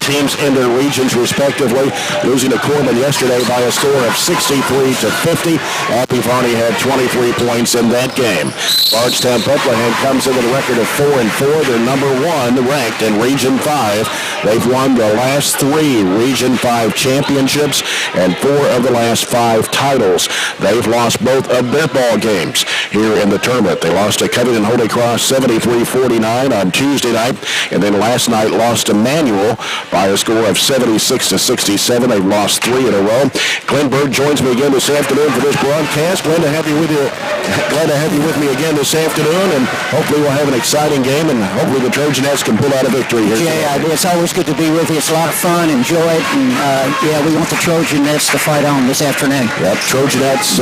teams in their regions respectively, losing to Corbin yesterday by a score of 63-50. Happy Varney had 23 points in that game. Bardstown Bethlehem comes in with a record of 4-4. They're number 1 ranked in Region 5. They've won the last 3 Region 5 championships and 4 of the last 5 titles. They've lost both of their ball games here in the tournament. They lost to Covington Holy Cross 73-49 on Tuesday night, and then last night lost to Manual by a score of 76-67. They've lost 3 in a row. Glenn Bird joins me again this afternoon for this broadcast. Glad to have you with me again this afternoon, and hopefully we'll have an exciting game, and hopefully the Trojanettes can pull out a victory here. Yeah, it's always good to be with you. It's a lot of fun. Enjoy it, and we want the Trojanettes to fight on this afternoon. Yep, Trojanettes,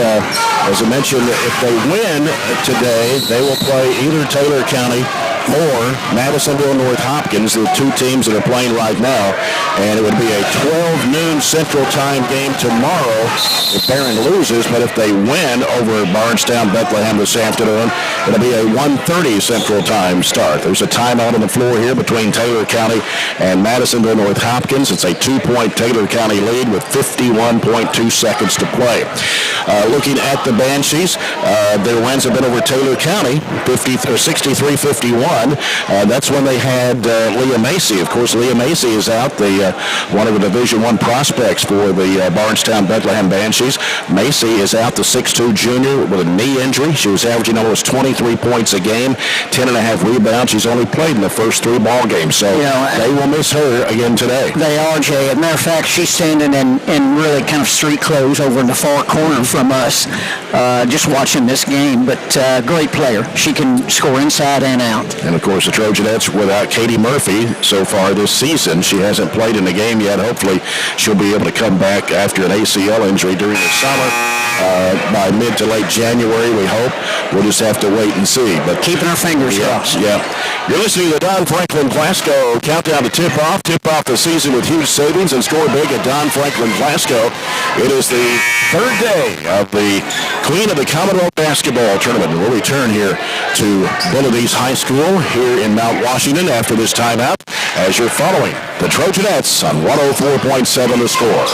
as I mentioned, if they win today, they will play either Taylor County or Madisonville North Hopkins, the 2 teams that are playing right now, and it would be a 12 noon Central Time game tomorrow if Barren loses, but if they win over Bardstown Bethlehem this afternoon, it'll be a 1:30 Central Time start. There's a timeout on the floor here between Taylor County and Madisonville North Hopkins. It's a 2-point Taylor County lead with 51.2 seconds to play. Looking at the Banshees, their wins have been over Taylor County, 63-51. That's when they had Leah Macy. Of course, Leah Macy is out, one of the Division I prospects for the Bardstown Bethlehem Banshees. Macy is out, the 6'2 junior with a knee injury. She was averaging almost 23 points a game, 10.5 rebounds. She's only played in the first 3 ball games, so they will miss her again today. They are, Jay. As a matter of fact, she's standing in really kind of street clothes over in the far corner from us, just watching this game, but great player. She can score inside and out. And, of course, the Trojanettes without Katie Murphy so far this season. She hasn't played in the game yet. Hopefully she'll be able to come back after an ACL injury during the summer. By mid to late January, we hope. We'll just have to wait and see. But keeping our fingers crossed. Yeah. You're listening to the Don Franklin Glasgow countdown to tip-off. Tip-off the season with huge savings and score big at Don Franklin Glasgow. It is the 3rd day of the Queen of the Commonwealth basketball tournament. We'll return here to Bullitt East High School here in Mount Washington after this timeout as you're following the Trojanettes on 104.7 The Score.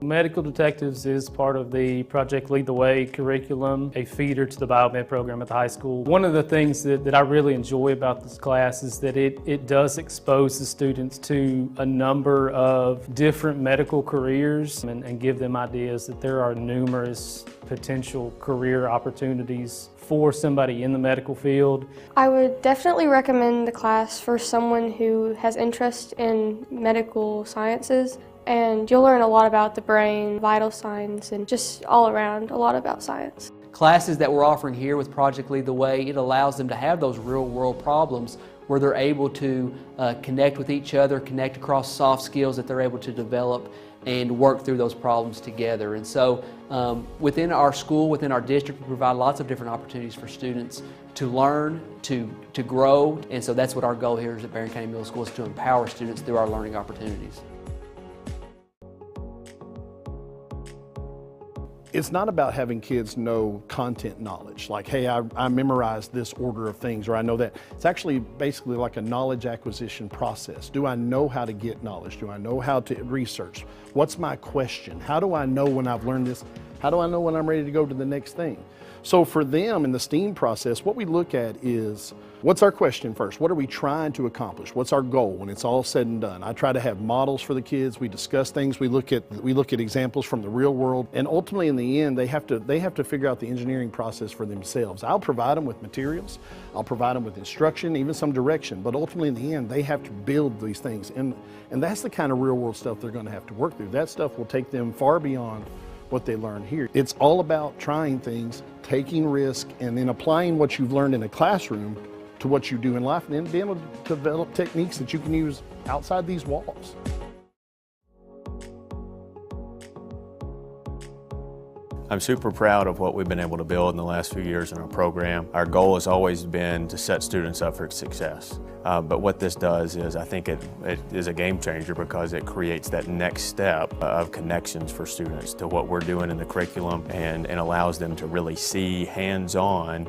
Medical Detectives is part of the Project Lead the Way curriculum, a feeder to the biomed program at the high school. One of the things that I really enjoy about this class is that it does expose the students to a number of different medical careers and give them ideas that there are numerous potential career opportunities for somebody in the medical field. I would definitely recommend the class for someone who has interest in medical sciences. And you'll learn a lot about the brain, vital signs, and just all around a lot about science. Classes that we're offering here with Project Lead the Way, it allows them to have those real-world problems where they're able to connect with each other, connect across soft skills that they're able to develop and work through those problems together. And so within our school, within our district, we provide lots of different opportunities for students to learn, to grow. And so that's what our goal here is at Barren County Middle School, is to empower students through our learning opportunities. It's not about having kids know content knowledge, like, hey, I memorized this order of things, or I know that. It's actually basically like a knowledge acquisition process. Do I know how to get knowledge? Do I know how to research? What's my question? How do I know when I've learned this? How do I know when I'm ready to go to the next thing? So for them in the STEAM process, what we look at is, what's our question first? What are we trying to accomplish? What's our goal when it's all said and done? I try to have models for the kids. We discuss things. We look at examples from the real world. And ultimately in the end, they have to figure out the engineering process for themselves. I'll provide them with materials. I'll provide them with instruction, even some direction. But ultimately in the end, they have to build these things. And that's the kind of real world stuff they're going to have to work through. That stuff will take them far beyond what they learn here. It's all about trying things, taking risk, and then applying what you've learned in a classroom to what you do in life, and then being able to develop techniques that you can use outside these walls. I'm super proud of what we've been able to build in the last few years in our program. Our goal has always been to set students up for success. But what this does is I think it is a game changer because it creates that next step of connections for students to what we're doing in the curriculum and allows them to really see hands-on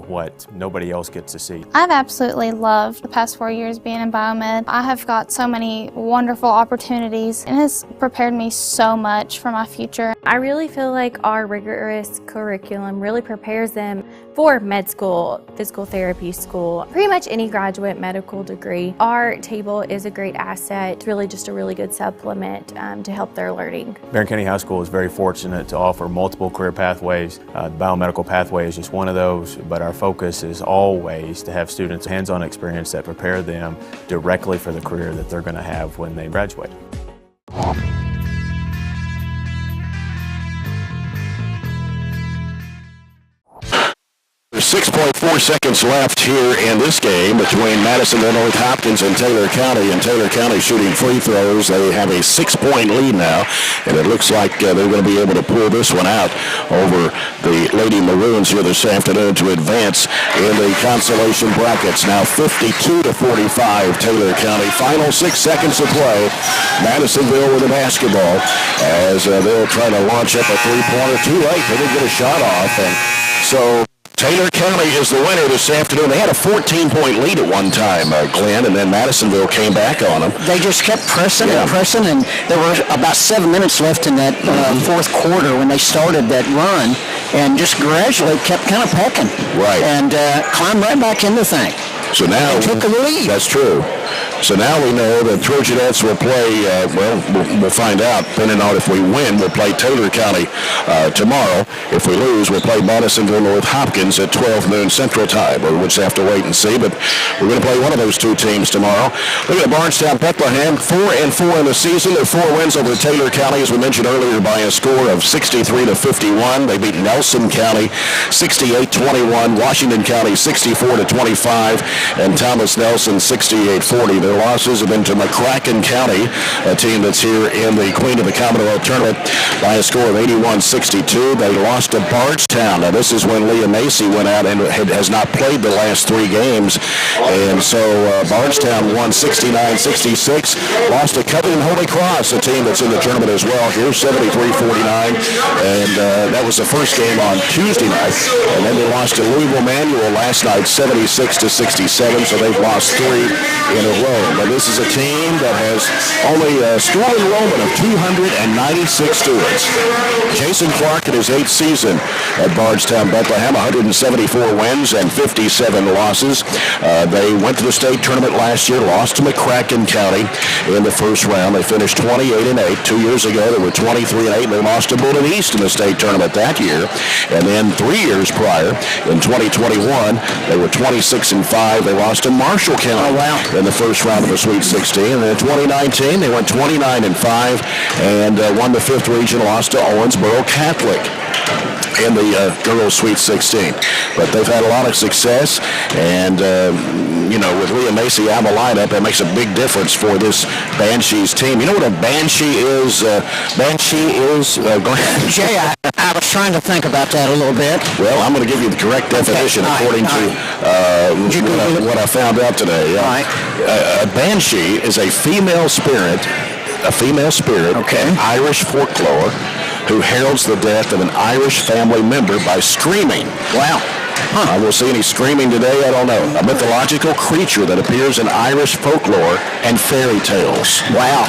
what nobody else gets to see. I've absolutely loved the past 4 years being in biomed. I have got so many wonderful opportunities and has prepared me so much for my future. I really feel like our rigorous curriculum really prepares them for med school, physical therapy school, pretty much any graduate medical degree. Our table is a great asset. It's really just a really good supplement to help their learning. Barren County High School is very fortunate to offer multiple career pathways. The biomedical pathway is just one of those, but our focus is always to have students hands-on experience that prepare them directly for the career that they're going to have when they graduate. 6.4 seconds left here in this game between Madisonville North Hopkins and Taylor County. And Taylor County shooting free throws. They have a 6-point lead now, and it looks like they're going to be able to pull this one out over the Lady Maroons here this afternoon to advance in the consolation brackets. Now 52-45 Taylor County. Final 6 seconds to play. Madisonville with the basketball as they'll try to launch up a three-pointer. Too late. They didn't get a shot off, and so Taylor County is the winner this afternoon. They had a 14-point lead at one time, Glenn, and then Madisonville came back on them. They just kept pressing and pressing, and there were about 7 minutes left in that fourth quarter when they started that run, and just gradually kept kind of pecking. Right. And climbed right back in the thing. So now they took a lead. That's true. So now we know that Trojanettes will play, we'll find out, depending on if we win, we'll play Taylor County tomorrow. If we lose, we'll play Madisonville North Hopkins at 12 noon Central Time. We'll just have to wait and see, but we're going to play one of those two teams tomorrow. Look at Bardstown Bethlehem, 4-4 in the season. Their 4 wins over Taylor County, as we mentioned earlier, by a score of 63-51. They beat Nelson County 68-21, Washington County 64-25, and Thomas Nelson 68-40. Their losses have been to McCracken County, a team that's here in the Queen of the Commonwealth tournament, by a score of 81-62. They lost to Bardstown. Now, this is when Leah Macy went out and has not played the last 3 games. And so Bardstown won 69-66. Lost to Covington Holy Cross, a team that's in the tournament as well here, 73-49. And that was the first game on Tuesday night. And then they lost to Louisville Manual last night, 76-67. So they've lost 3 in a row. But this is a team that has only a school enrollment of 296 students. Jason Clark in his 8th season at Bardstown Bethlehem, 174 wins and 57 losses. They went to the state tournament last year, lost to McCracken County in the first round. They finished 28-8. 2 years ago, they were 23-8. They lost to Bullitt East in the state tournament that year. And then 3 years prior, in 2021, they were 26-5. They lost to Marshall County in the first round of the Sweet 16. And in 2019, they went 29-5 and won the 5th region, lost to Owensboro Catholic in the girls' Sweet 16. But they've had a lot of success, and with Leah Macy out of the lineup, that makes a big difference for this Banshees team. You know what a Banshee is? Jay, I was trying to think about that a little bit. Well, I'm going to give you the correct definition according to what I found out today. A Banshee is a female spirit, Irish folklore, who heralds the death of an Irish family member by screaming. Wow. I will see any screaming today, I don't know. A mythological creature that appears in Irish folklore and fairy tales. Wow.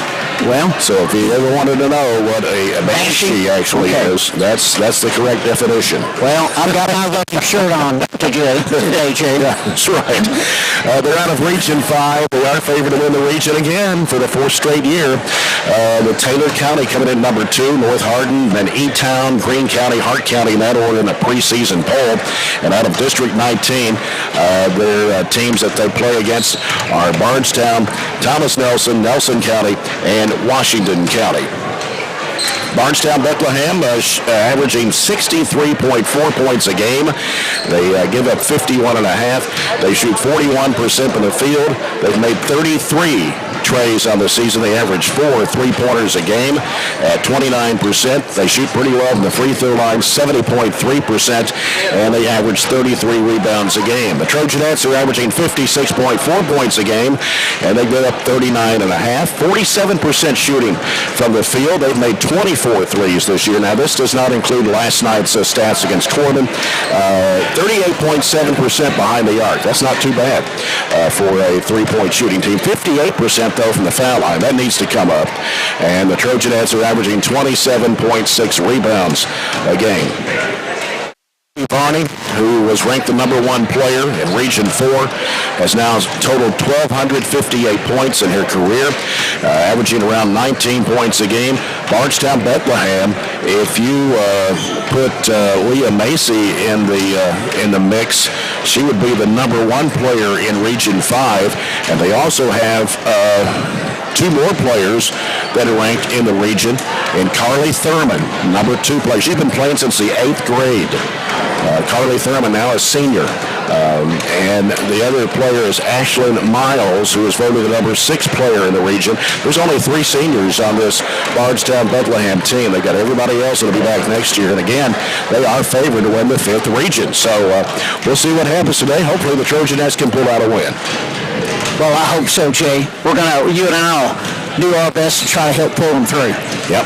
Well, so if you ever wanted to know what a banshee actually is, that's the correct definition. Well, I've got my lucky shirt on today, Jay. Yeah, that's right. They're out of Region 5. They are favored to win the region again for the 4th straight year. With Taylor County coming in number 2, North Hardin, then E-Town, Greene County, Hart County in that order in the preseason poll. And out of District 19, their teams that they play against are Bardstown, Thomas Nelson, Nelson County, and Washington County. Bardstown Bethlehem averaging 63.4 points a game. They give up 51.5. They shoot 41% from the field. They've made 33 Trays on the season. They average 4 3-pointers a game at 29%. They shoot pretty well from the free throw line, 70.3%, and they average 33 rebounds a game. The Trojanettes are averaging 56.4 points a game, and they get up 39.5. 47% shooting from the field. They've made 24 threes this year. Now, this does not include last night's stats against Corbin. 38.7% behind the arc. That's not too bad for a three-point shooting team. 58% though from the foul line. That needs to come up. And the Trojanettes are averaging 27.6 rebounds a game. Barney, who was ranked the number 1 player in Region 4, has now totaled 1,258 points in her career, averaging around 19 points a game. Bardstown Bethlehem, if you put Leah Macy in the mix, she would be the number 1 player in Region 5, and they also have 2 more players that are ranked in the region, and Carly Thurman, number 2 player. She's been playing since the 8th grade. Carly Thurman, now a senior. And the other player is Ashlyn Miles, who is voted the number 6 player in the region. There's only 3 seniors on this Bardstown Bethlehem team. They've got everybody else that'll be back next year. And again, they are favored to win the 5th region. So we'll see what happens today. Hopefully the Trojanettes can pull out a win. Well, I hope so, Jay. You and I will do our best to try to help pull them through. Yep.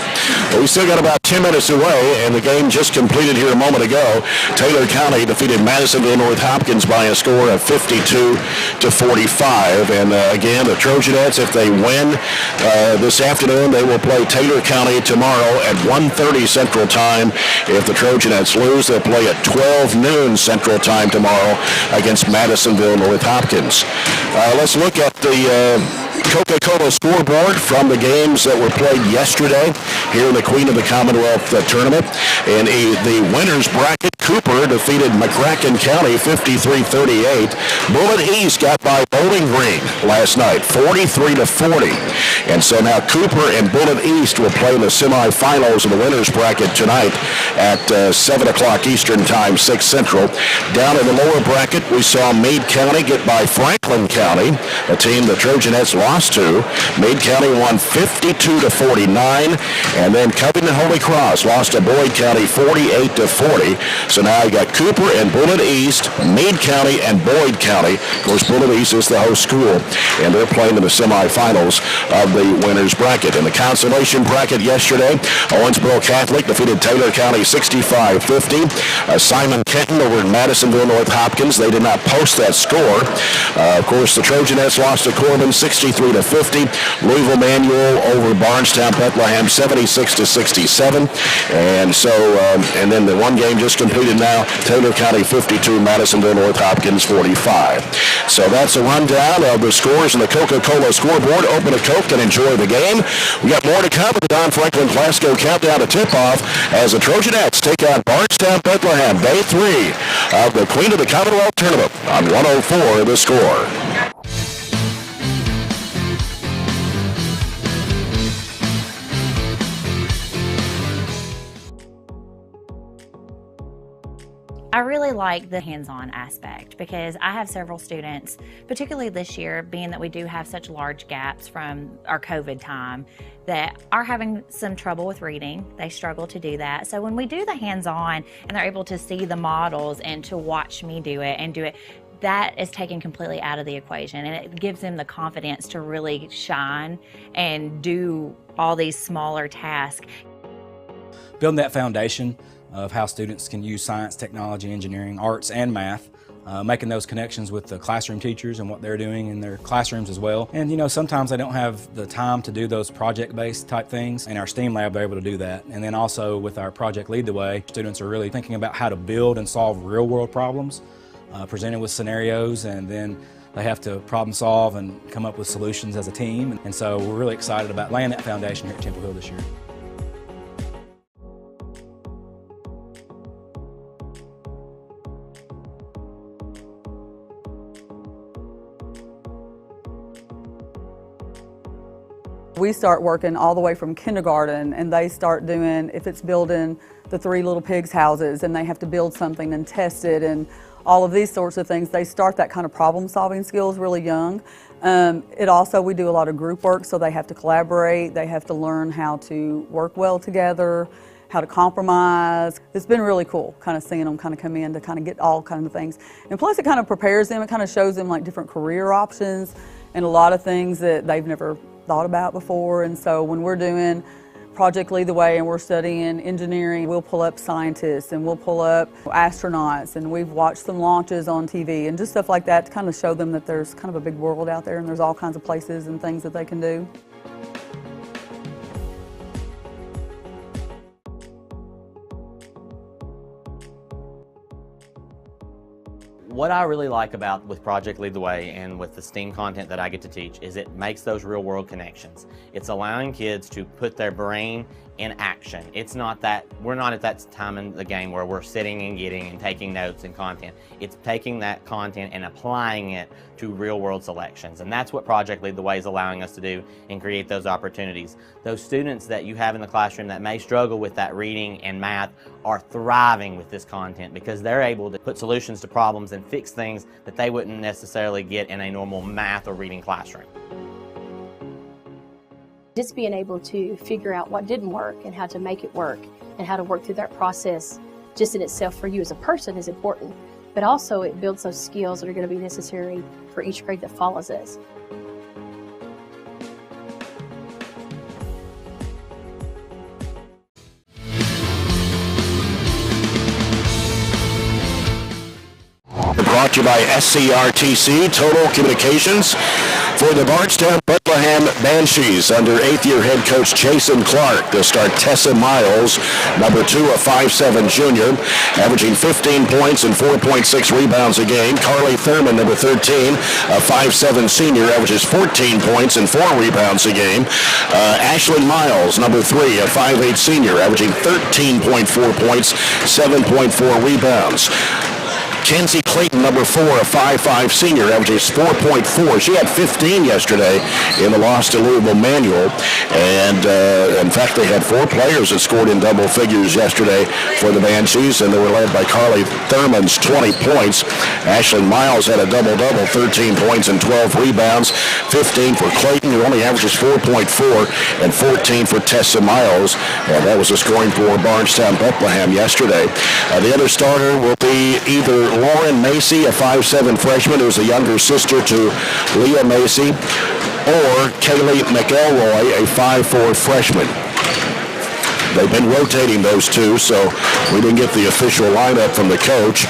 Well, we still got about 10 minutes away, and the game just completed here a moment ago. Taylor County defeated Madisonville North Hopkins by a score of 52-45. And again, the Trojanettes, if they win this afternoon, they will play Taylor County tomorrow at 1:30 Central Time. If the Trojanettes lose, they'll play at 12 noon Central Time tomorrow against Madisonville North Hopkins. Let's look at the Coca-Cola scoreboard from the games that were played yesterday here in the Queen of the Commonwealth tournament. In the winners bracket, Cooper defeated McCracken County 53-38. Bullitt East got by Bowling Green last night, 43-40. And so now Cooper and Bullitt East will play in the semifinals of the winners bracket tonight at 7 o'clock Eastern Time, 6 Central. Down in the lower bracket, we saw Meade County get by Franklin County, a team the Trojanettes lost to. Meade County won 52-49, and then Covington Holy Cross lost to Boyd County 48-40. So now you got Cooper and Bullitt East, Meade County and Boyd County. Of course, Bullitt East is the host school, and they're playing in the semifinals of the winners bracket. In the consolation bracket yesterday, Owensboro Catholic defeated Taylor County 65-50. Simon Kenton over in Madisonville North Hopkins, they did not post that score. Of course, the Trojanettes lost to Corbin 63-50. Louisville Manual over Bardstown Bethlehem 76-67. And so, and then the one game just completed now, Taylor County 52, Madisonville North Hopkins 45. So that's a rundown of the scores in the Coca-Cola scoreboard. Open a Coke and enjoy the game. We got more to come with the Don Franklin Glasgow countdown to tip-off as the Trojanettes take on Bardstown Bethlehem, Day 3 of the Queen of the Commonwealth Tournament on 104 The Score. I really like the hands-on aspect because I have several students, particularly this year, being that we do have such large gaps from our COVID time, that are having some trouble with reading. They struggle to do that. So when we do the hands-on and they're able to see the models and to watch me do it and do it, that is taken completely out of the equation, and it gives them the confidence to really shine and do all these smaller tasks. Building that foundation of how students can use science, technology, engineering, arts, and math, making those connections with the classroom teachers and what they're doing in their classrooms as well. And you know, sometimes they don't have the time to do those project-based type things. In our STEAM lab, they're able to do that. And then also with our Project Lead the Way, students are really thinking about how to build and solve real-world problems, presented with scenarios, and then they have to problem solve and come up with solutions as a team. And so we're really excited about laying that foundation here at Temple Hill this year. We start working all the way from kindergarten, and they start doing, if it's building the 3 little pigs houses and they have to build something and test it and all of these sorts of things. They start that kind of problem-solving skills really young. We do a lot of group work, so they have to collaborate. They have to learn how to work well together, how to compromise. It's been really cool kind of seeing them kind of come in to kind of get all kinds of things. And plus it kind of prepares them, it kind of shows them like different career options and a lot of things that they've never thought about before. And so when we're doing Project Lead the Way and we're studying engineering, we'll pull up scientists and we'll pull up astronauts, and we've watched some launches on TV and just stuff like that to kind of show them that there's kind of a big world out there and there's all kinds of places and things that they can do. What I really like with Project Lead the Way and with the STEAM content that I get to teach is it makes those real world connections. It's allowing kids to put their brain in action. It's not that, we're not at that time in the game where we're sitting and getting and taking notes and content. It's taking that content and applying it to real world selections. And that's what Project Lead the Way is allowing us to do and create those opportunities. Those students that you have in the classroom that may struggle with that reading and math are thriving with this content because they're able to put solutions to problems and fix things that they wouldn't necessarily get in a normal math or reading classroom. Just being able to figure out what didn't work and how to make it work and how to work through that process just in itself for you as a person is important, but also it builds those skills that are going to be necessary for each grade that follows us. Brought to you by SCRTC Total Communications. For the Bardstown Bethlehem Banshees, under 8th-year head coach Jason Clark, they'll start Tessa Miles, number 2, a 5'7" junior, averaging 15 points and 4.6 rebounds a game. Carly Thurman, number 13, a 5'7" senior, averages 14 points and 4 rebounds a game. Ashlyn Miles, number 3, a 5'8" senior, averaging 13.4 points, 7.4 rebounds. Kenzie Clayton, number 4, a 5'5" senior, averages 4.4. She had 15 yesterday in the loss to Louisville Manual. And in fact, they had 4 players that scored in double figures yesterday for the Banshees, and they were led by Carly Thurman's 20 points. Ashlyn Miles had a double-double, 13 points and 12 rebounds, 15 for Clayton, who only averages 4.4, and 14 for Tessa Miles. And that was the scoring for Bardstown Bethlehem yesterday. The other starter will be either Lauren Macy, a 5'7" freshman who's a younger sister to Leah Macy, or Kaylee McElroy, a 5'4" freshman. They've been rotating those two, so we didn't get the official lineup from the coach.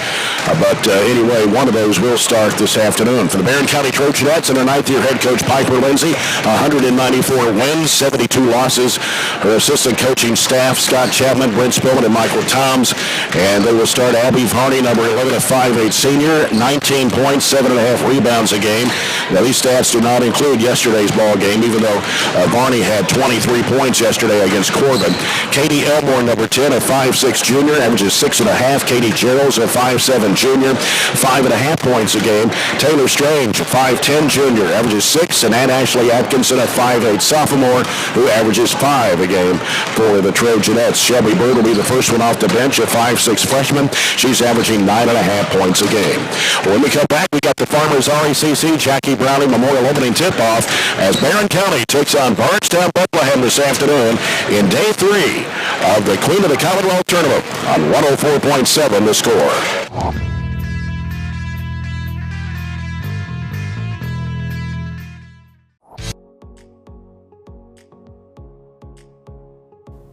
But anyway, one of those will start this afternoon. For the Barren County Trojanettes and their 9th-year head coach Piper Lindsay, 194 wins, 72 losses. Her assistant coaching staff, Scott Chapman, Brent Spillman, and Michael Toms. And they will start Abby Varney, number 11, a 5'8" senior, 19 points, 7.5 rebounds a game. Now, these stats do not include yesterday's ball game, even though Varney had 23 points yesterday against Corbin. Katie Elmore, number 10, a 5'6" junior, averages 6.5. Katie Gerald's a 5'7" junior, 5.5 points a game. Taylor Strange, a 5'10" junior, averages 6. And Ann Ashley Atkinson, a 5'8" sophomore, who averages 5 a game for the Trojanettes. Shelby Bird will be the first one off the bench, a 5'6" freshman. She's averaging 9.5 points a game. When we come back, we got the Farmers RECC Jackie Browning Memorial opening tip-off as Barren County takes on Bardstown Bethlehem this afternoon in Day 3 of the Queen of the Commonwealth Tournament on 104.7 The Score.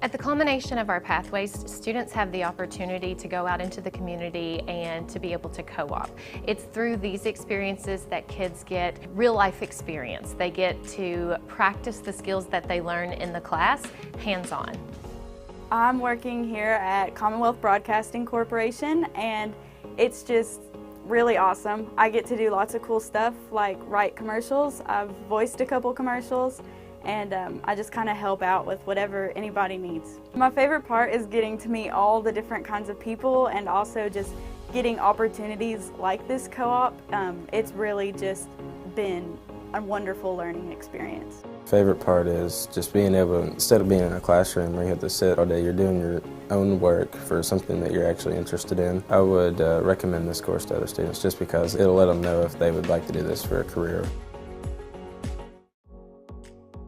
At the culmination of our pathways, students have the opportunity to go out into the community and to be able to co-op. It's through these experiences that kids get real-life experience. They get to practice the skills that they learn in the class, hands-on. I'm working here at Commonwealth Broadcasting Corporation, and it's just really awesome. I get to do lots of cool stuff like write commercials. I've voiced a couple commercials, and I just kind of help out with whatever anybody needs. My favorite part is getting to meet all the different kinds of people and also just getting opportunities like this co-op. It's really just been a wonderful learning experience. Favorite part is just being able, instead of being in a classroom where you have to sit all day, you're doing your own work for something that you're actually interested in. I would recommend this course to other students just because it'll let them know if they would like to do this for a career.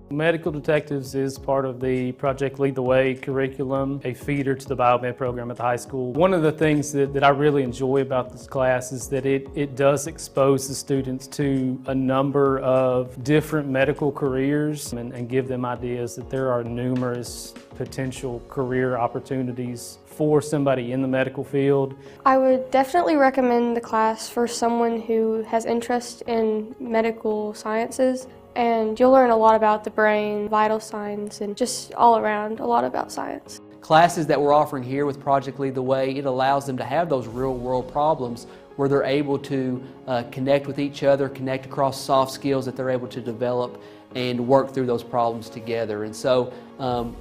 Medical Detectives is part of the Project Lead the Way curriculum, a feeder to the biomed program at the high school. One of the things that I really enjoy about this class is that it does expose the students to a number of different medical careers and give them ideas that there are numerous potential career opportunities for somebody in the medical field. I would definitely recommend the class for someone who has interest in medical sciences, and you'll learn a lot about the brain, vital signs, and just all around a lot about science. Classes that we're offering here with Project Lead the Way, it allows them to have those real world problems where they're able to connect with each other, connect across soft skills that they're able to develop and work through those problems together. And so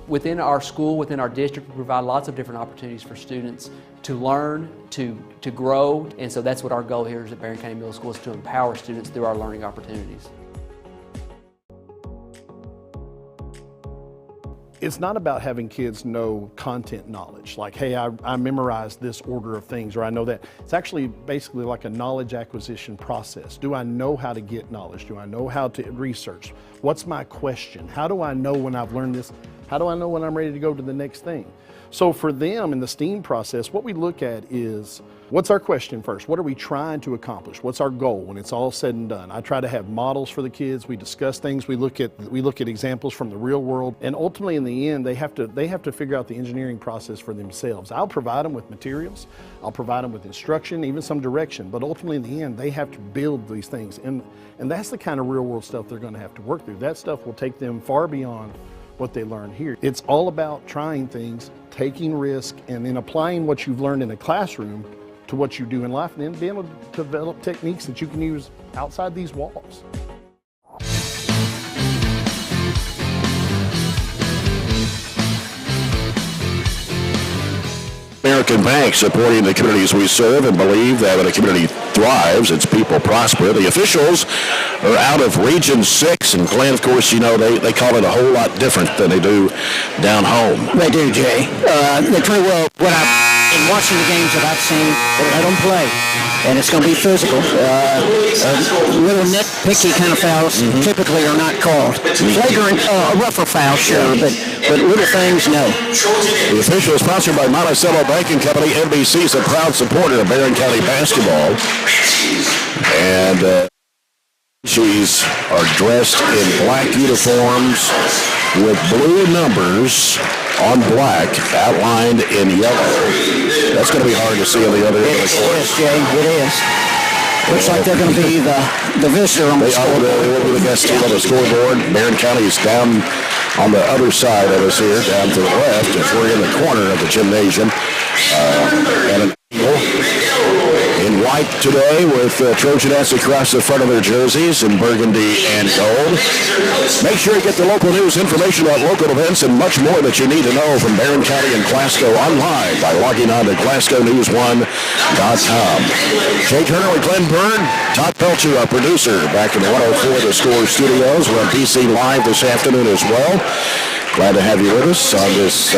within our school, within our district, we provide lots of different opportunities for students to learn, to grow. And so that's what our goal here is at Barren County Middle School, is to empower students through our learning opportunities. It's not about having kids know content knowledge, like, hey, I memorized this order of things, or I know that. It's actually basically like a knowledge acquisition process. Do I know how to get knowledge? Do I know how to research? What's my question? How do I know when I've learned this? How do I know when I'm ready to go to the next thing? So for them in the STEAM process, what we look at is, what's our question first? What are we trying to accomplish? What's our goal when it's all said and done? I try to have models for the kids. We discuss things. We look at examples from the real world, and ultimately in the end, they have to figure out the engineering process for themselves. I'll provide them with materials. I'll provide them with instruction, even some direction, but ultimately in the end, they have to build these things, and that's the kind of real world stuff they're going to have to work through. That stuff will take them far beyond what they learn here. It's all about trying things, taking risk, and then applying what you've learned in a classroom to what you do in life, and then being able to develop techniques that you can use outside these walls. American Bank, supporting the communities we serve and believe that when a community thrives, its people prosper. The officials are out of Region 6, and Glenn, of course, you know, they call it a whole lot different than they do down home. They do, Jay. They pretty well, in watching the games that I've seen, they let them play, and it's going to be physical. Little nitpicky kind of fouls typically are not called. Flagrant, rougher foul, sure, but little things, no. The official is sponsored by Monticello Banking Company. NBC is a proud supporter of Barren County basketball, and Banshees are dressed in black uniforms with blue numbers on black, outlined in yellow. That's going to be hard to see on the other end of the court. It is, Jay. It is. Looks like they're going to be the visitor on the scoreboard. They will be the best team on the scoreboard. Barren County is down on the other side of us here, down to the left, as we're in the corner of the gymnasium. And an eagle in white today with Trojanettes across the front of their jerseys in burgundy and gold. Make sure you get the local news, information about local events, and much more that you need to know from Barren County and Glasgow online by logging on to GlasgowNews1.com. Jay Turner with Glenn Byrne, Todd Pelcher, our producer, back in the 104 The Score studios. We're on PC Live this afternoon as well. Glad to have you with us on this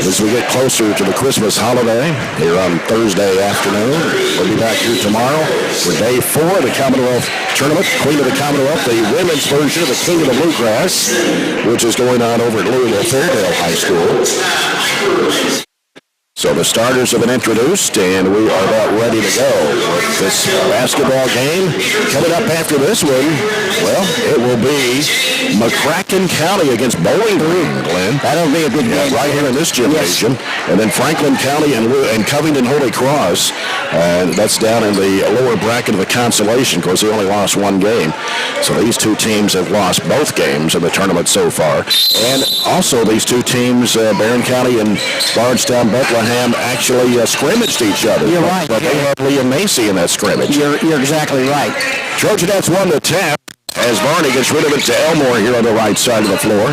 as we get closer to the Christmas holiday here on Thursday afternoon. We'll be back here tomorrow for day 4 of the Commonwealth Tournament, Queen of the Commonwealth, the women's version of the King of the Bluegrass, which is going on over at Louisville Fairdale High School. So the starters have been introduced, and we are about ready to go with this basketball game. Coming up after this one, well, it will be McCracken County against Bowling Green, Glenn. That'll be a good game. Right here in this gymnasium. Yes. And then Franklin County and Covington Holy Cross. That's down in the lower bracket of the consolation, because they only lost one game. So these two teams have lost both games in the tournament so far. And also these two teams, Barren County and Bardstown Bethlehem, actually scrimmaged each other. You're right. But they had Liam Macy in that scrimmage. You're exactly right. Trojanettes won the tap as Varney gets rid of it to Elmore here on the right side of the floor.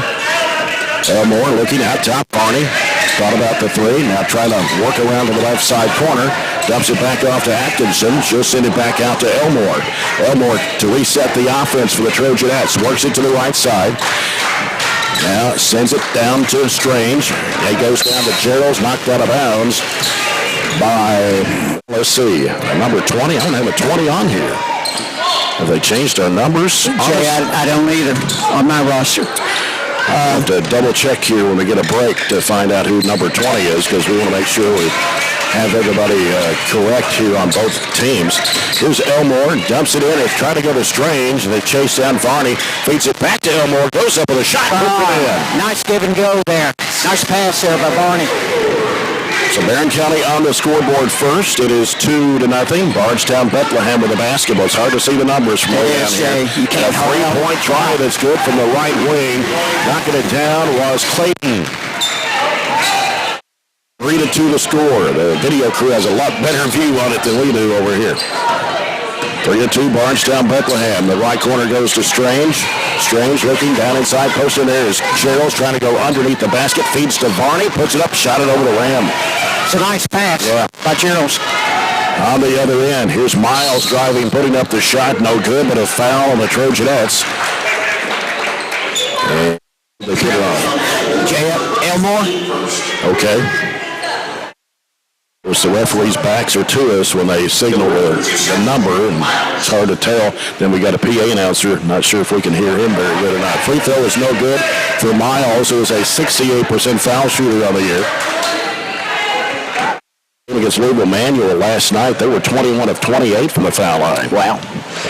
Elmore looking out top. Varney Thought about the three. Now trying to work around to the left side corner. Dumps it back off to Atkinson. She'll send it back out to Elmore. Elmore to reset the offense for the Trojanettes. Works it to the right side. Now sends it down to Strange. It goes down to Gerald's, knocked out of bounds by, let's see, number 20. I don't have a 20 on here. Have they changed our numbers? Jay, I don't either on my roster. I'll have to double check here when we get a break to find out who number 20 is, because we want to make sure we have everybody correct here on both teams. Here's Elmore, dumps it in. They try to go to Strange. They chase down Varney, feeds it back to Elmore, goes up with a shot. Nice give and go there. Nice pass there by Varney. So Barren County on the scoreboard first. It is 2-0. Bardstown Bethlehem with the basketball. It's hard to see the numbers from way down here. You can't a three-point try that's good from the right wing. Knocking it down was Clayton. 3-2 the score. The video crew has a lot better view on it than we do over here. 3-2 Bardstown Bethlehem. The right corner goes to Strange. Strange looking down inside post, and there is Gerald's trying to go underneath the basket. Feeds to Varney. Puts it up. Shot it over the rim. It's a nice pass by Gerald's. On the other end, here's Miles driving, putting up the shot. No good, but a foul on the Trojanettes. And they put it on. Elmore. Okay. Of course, the referees' backs are to us when they signal the number, and it's hard to tell. Then we got a PA announcer. Not sure if we can hear him very good or not. Free throw is no good for Miles, who is a 68% foul shooter on the year. Against Louisville Manual last night, they were 21 of 28 from the foul line. Wow.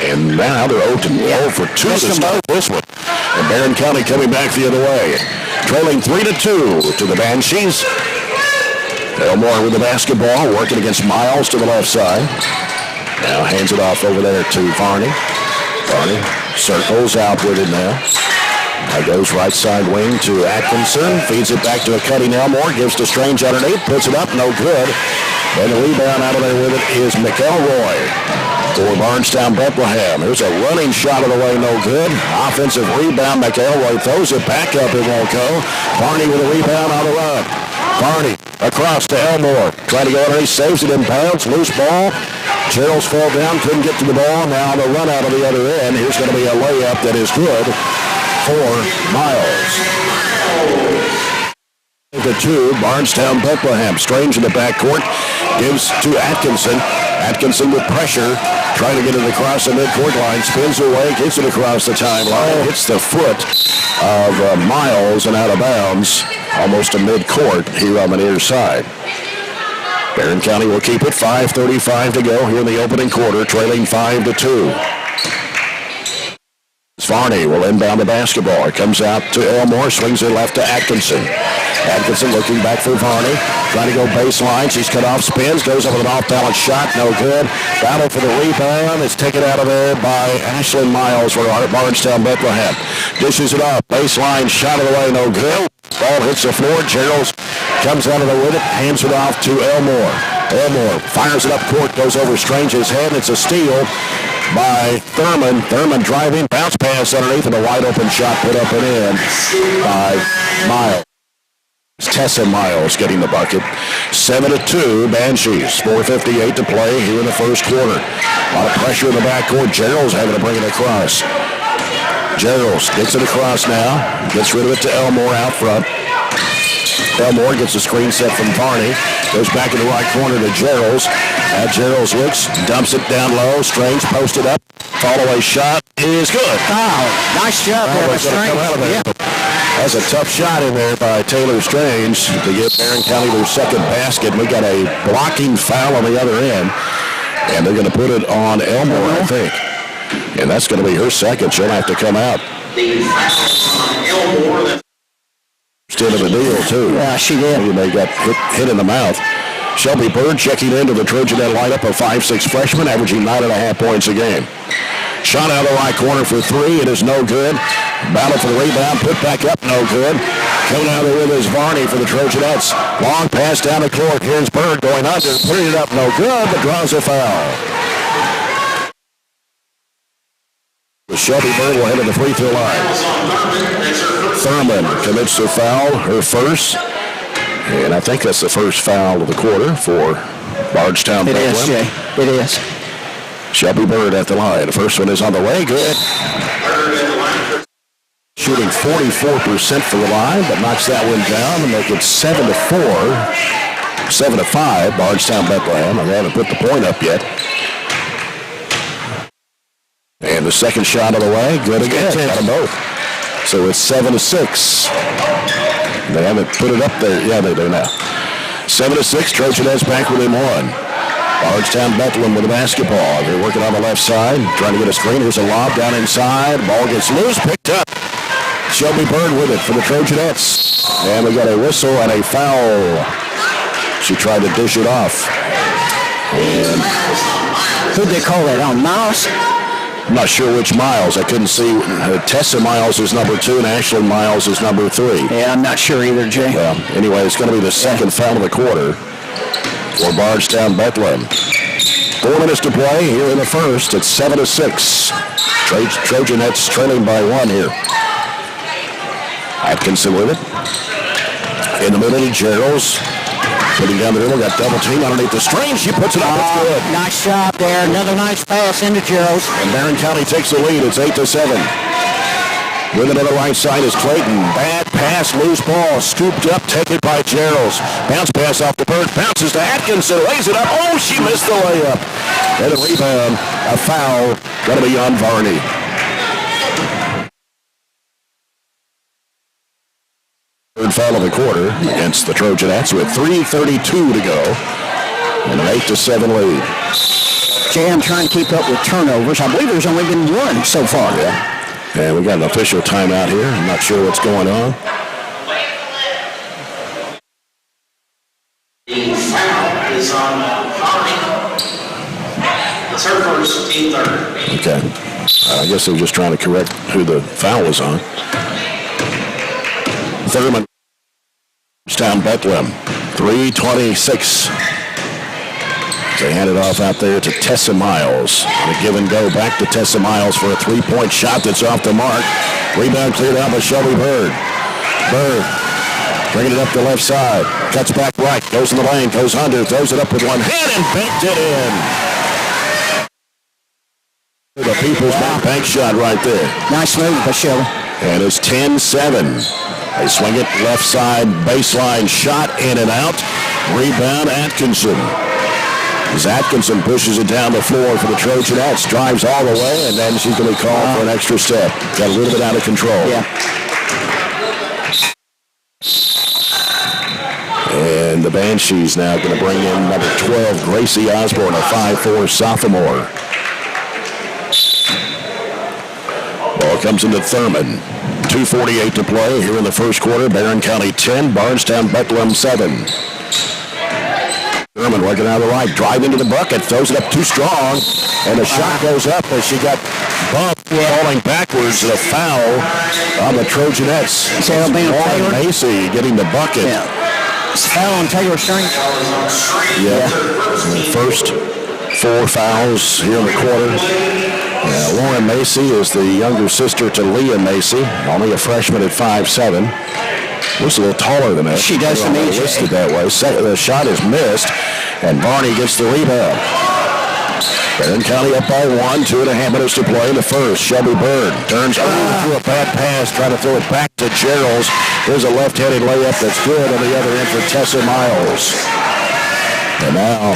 And now they're 0 for 2 to start this one. And Barren County coming back the other way. Trailing 3-2 to the Banshees. Elmore with the basketball, working against Miles to the left side. Now hands it off over there to Varney. Varney circles out with it now. Now goes right side wing to Atkinson. Feeds it back to a cutting Elmore. Gives to Strange underneath. Puts it up. No good. And the rebound out of there with it is McElroy for Bardstown Bethlehem. There's a running shot of the way. No good. Offensive rebound. McElroy throws it back up. It won't go. Varney with a rebound on the run. Varney across to Elmore. Trying to go underneath. Saves it in bounds. Loose ball. Gerald's fell down. Couldn't get to the ball. Now the run out of the other end. Here's going to be a layup that is good for Miles. The 2, Bardstown Bethlehem. Strange in the backcourt. Gives to Atkinson. Atkinson with pressure. Trying to get it across the midcourt line. Spins away. Gets it across the timeline. Hits the foot of Miles and out of bounds. Almost to midcourt here on the near side. Barren County will keep it. 5:35 to go here in the opening quarter. Trailing 5-2. Varney will inbound the basketball. It comes out to Elmore, swings it left to Atkinson. Atkinson looking back for Varney, trying to go baseline. She's cut off, spins, goes up with an off-balance shot, no good. Battle for the rebound. It's taken out of there by Ashlyn Miles for Bardstown Bethlehem. Dishes it off, baseline, shot of the way, no good. Ball hits the floor. Gerald comes out of there with it, hands it off to Elmore. Elmore fires it up court, goes over Strange's head. It's a steal by Thurman. Thurman driving, bounce pass underneath, and a wide open shot put up and in by Miles. Tessa Miles getting the bucket. 7-2 Banshees. 4:58 to play here in the first quarter. A lot of pressure in the backcourt. Gerald's having to bring it across. Gerald's gets it across now. Gets rid of it to Elmore out front. Elmore gets a screen set from Varney. Goes back in the right corner to Gerald's. Gerald's looks, dumps it down low. Strange posted up. Fall away shot is good. Oh, nice job there by Strange. That's a tough shot in there by Taylor Strange to give Barren County their second basket. We got a blocking foul on the other end. And they're going to put it on Elmore, I think. And that's going to be her second. She'll have to come out. Still in the deal, too. Yeah, she did. They got hit in the mouth. Shelby Bird checking into the Trojanet lineup, a 5'6" freshman, averaging 9.5 points a game. Shot out of the right corner for 3. It is no good. Battle for the rebound. Put back up. No good. Coming out of there with is Varney for the Trojanettes. Long pass down to Clark. Here's Bird going under. Putting it up. No good, but draws a foul. Shelby Bird will head to the free throw line. Thurman commits the foul, her first. And I think that's the first foul of the quarter for Bardstown Bethlehem. It is, Jay. It is. Shelby Bird at the line. The first one is on the way. Good. Shooting 44% for the line, but knocks that one down to make it 7-4. 7-5, Bardstown Bethlehem. They haven't put the point up yet. And the second shot of the way, good again. Got them both. So it's 7-6. They haven't put it up there. Yeah, they do now. 7-6, Trojanettes back within one. Bardstown Bethlehem with the basketball. They're working on the left side, trying to get a screen. Here's a lob down inside. Ball gets loose, picked up. Shelby Bird with it for the Trojanettes. And we got a whistle and a foul. She tried to dish it off. And who'd they call that on? Miles? I'm not sure which Miles. I couldn't see. Tessa Miles is number 2 and Ashley Miles is number 3. Yeah, I'm not sure either, Jay. Well, anyway, it's going to be the second foul of the quarter for Bardstown Bethlehem. 4 minutes to play here in the first. It's 7-6. Trojanettes trailing by 1 here. Atkinson with it. In the middle, Gerald's putting down the middle, got double team underneath the screen. She puts it up. It's good. Nice shot there. Another nice pass into Gerald's. And Barren County takes the lead. It's 8-7. With it on the right side is Clayton. Bad pass, loose ball, scooped up, taken by Gerald's. Bounce pass off the Bird, bounces to Atkinson, lays it up. Oh, she missed the layup. And a rebound, a foul, going to be on Varney. Third foul of the quarter against the Trojanettes with 3:32 to go. And an 8-7 lead. Jay, I'm trying to keep up with turnovers. I believe there's only been one so far. Yeah. And we got an official timeout here. I'm not sure what's going on. The foul is on Varney. It's her first, team third. Okay. I guess they were just trying to correct who the foul was on. Thurman, Bardstown Bethlehem, 3:26. They hand it off out there to Tessa Miles. The give and go back to Tessa Miles for a three-point shot that's off the mark. Rebound cleared out by Shelby Bird. Bird bringing it up the left side. Cuts back right. Goes in the lane. Goes under. Throws it up with one hand and banked it in. The People's bank shot right there. Nice move by Shelby. And it's 10-7. They swing it left side baseline shot in and out. Rebound Atkinson. As Atkinson pushes it down the floor for the Trojanettes, drives all the way, and then she's going to be called for an extra step. Got a little bit out of control. Yeah. And the Banshees now going to bring in number 12, Gracie Osborne, a 5'4 sophomore. Ball comes into Thurman. 2:48 to play here in the first quarter. Barren County 10, Bardstown Bethlehem 7. Thurman working out of the right, drive into the bucket, throws it up too strong, and the shot goes up as she got bumped, falling backwards, and a foul on the Trojanettes. Lauren Macy getting the bucket. Yeah. It's a foul on Taylor Strange. Yeah. First 4 fouls here in the quarter. Lauren Macy is the younger sister to Leah Macy, only a freshman at 5'7". Looks a little taller than that. She does to me. Listed that way. The shot is missed, and Varney gets the rebound. Barren County up by 1, 2.5 minutes to play in the first. Shelby Bird turns over through a bad pass, trying to throw it back to Gerald's. Here's a left-handed layup that's good on the other end for Tessa Miles. And now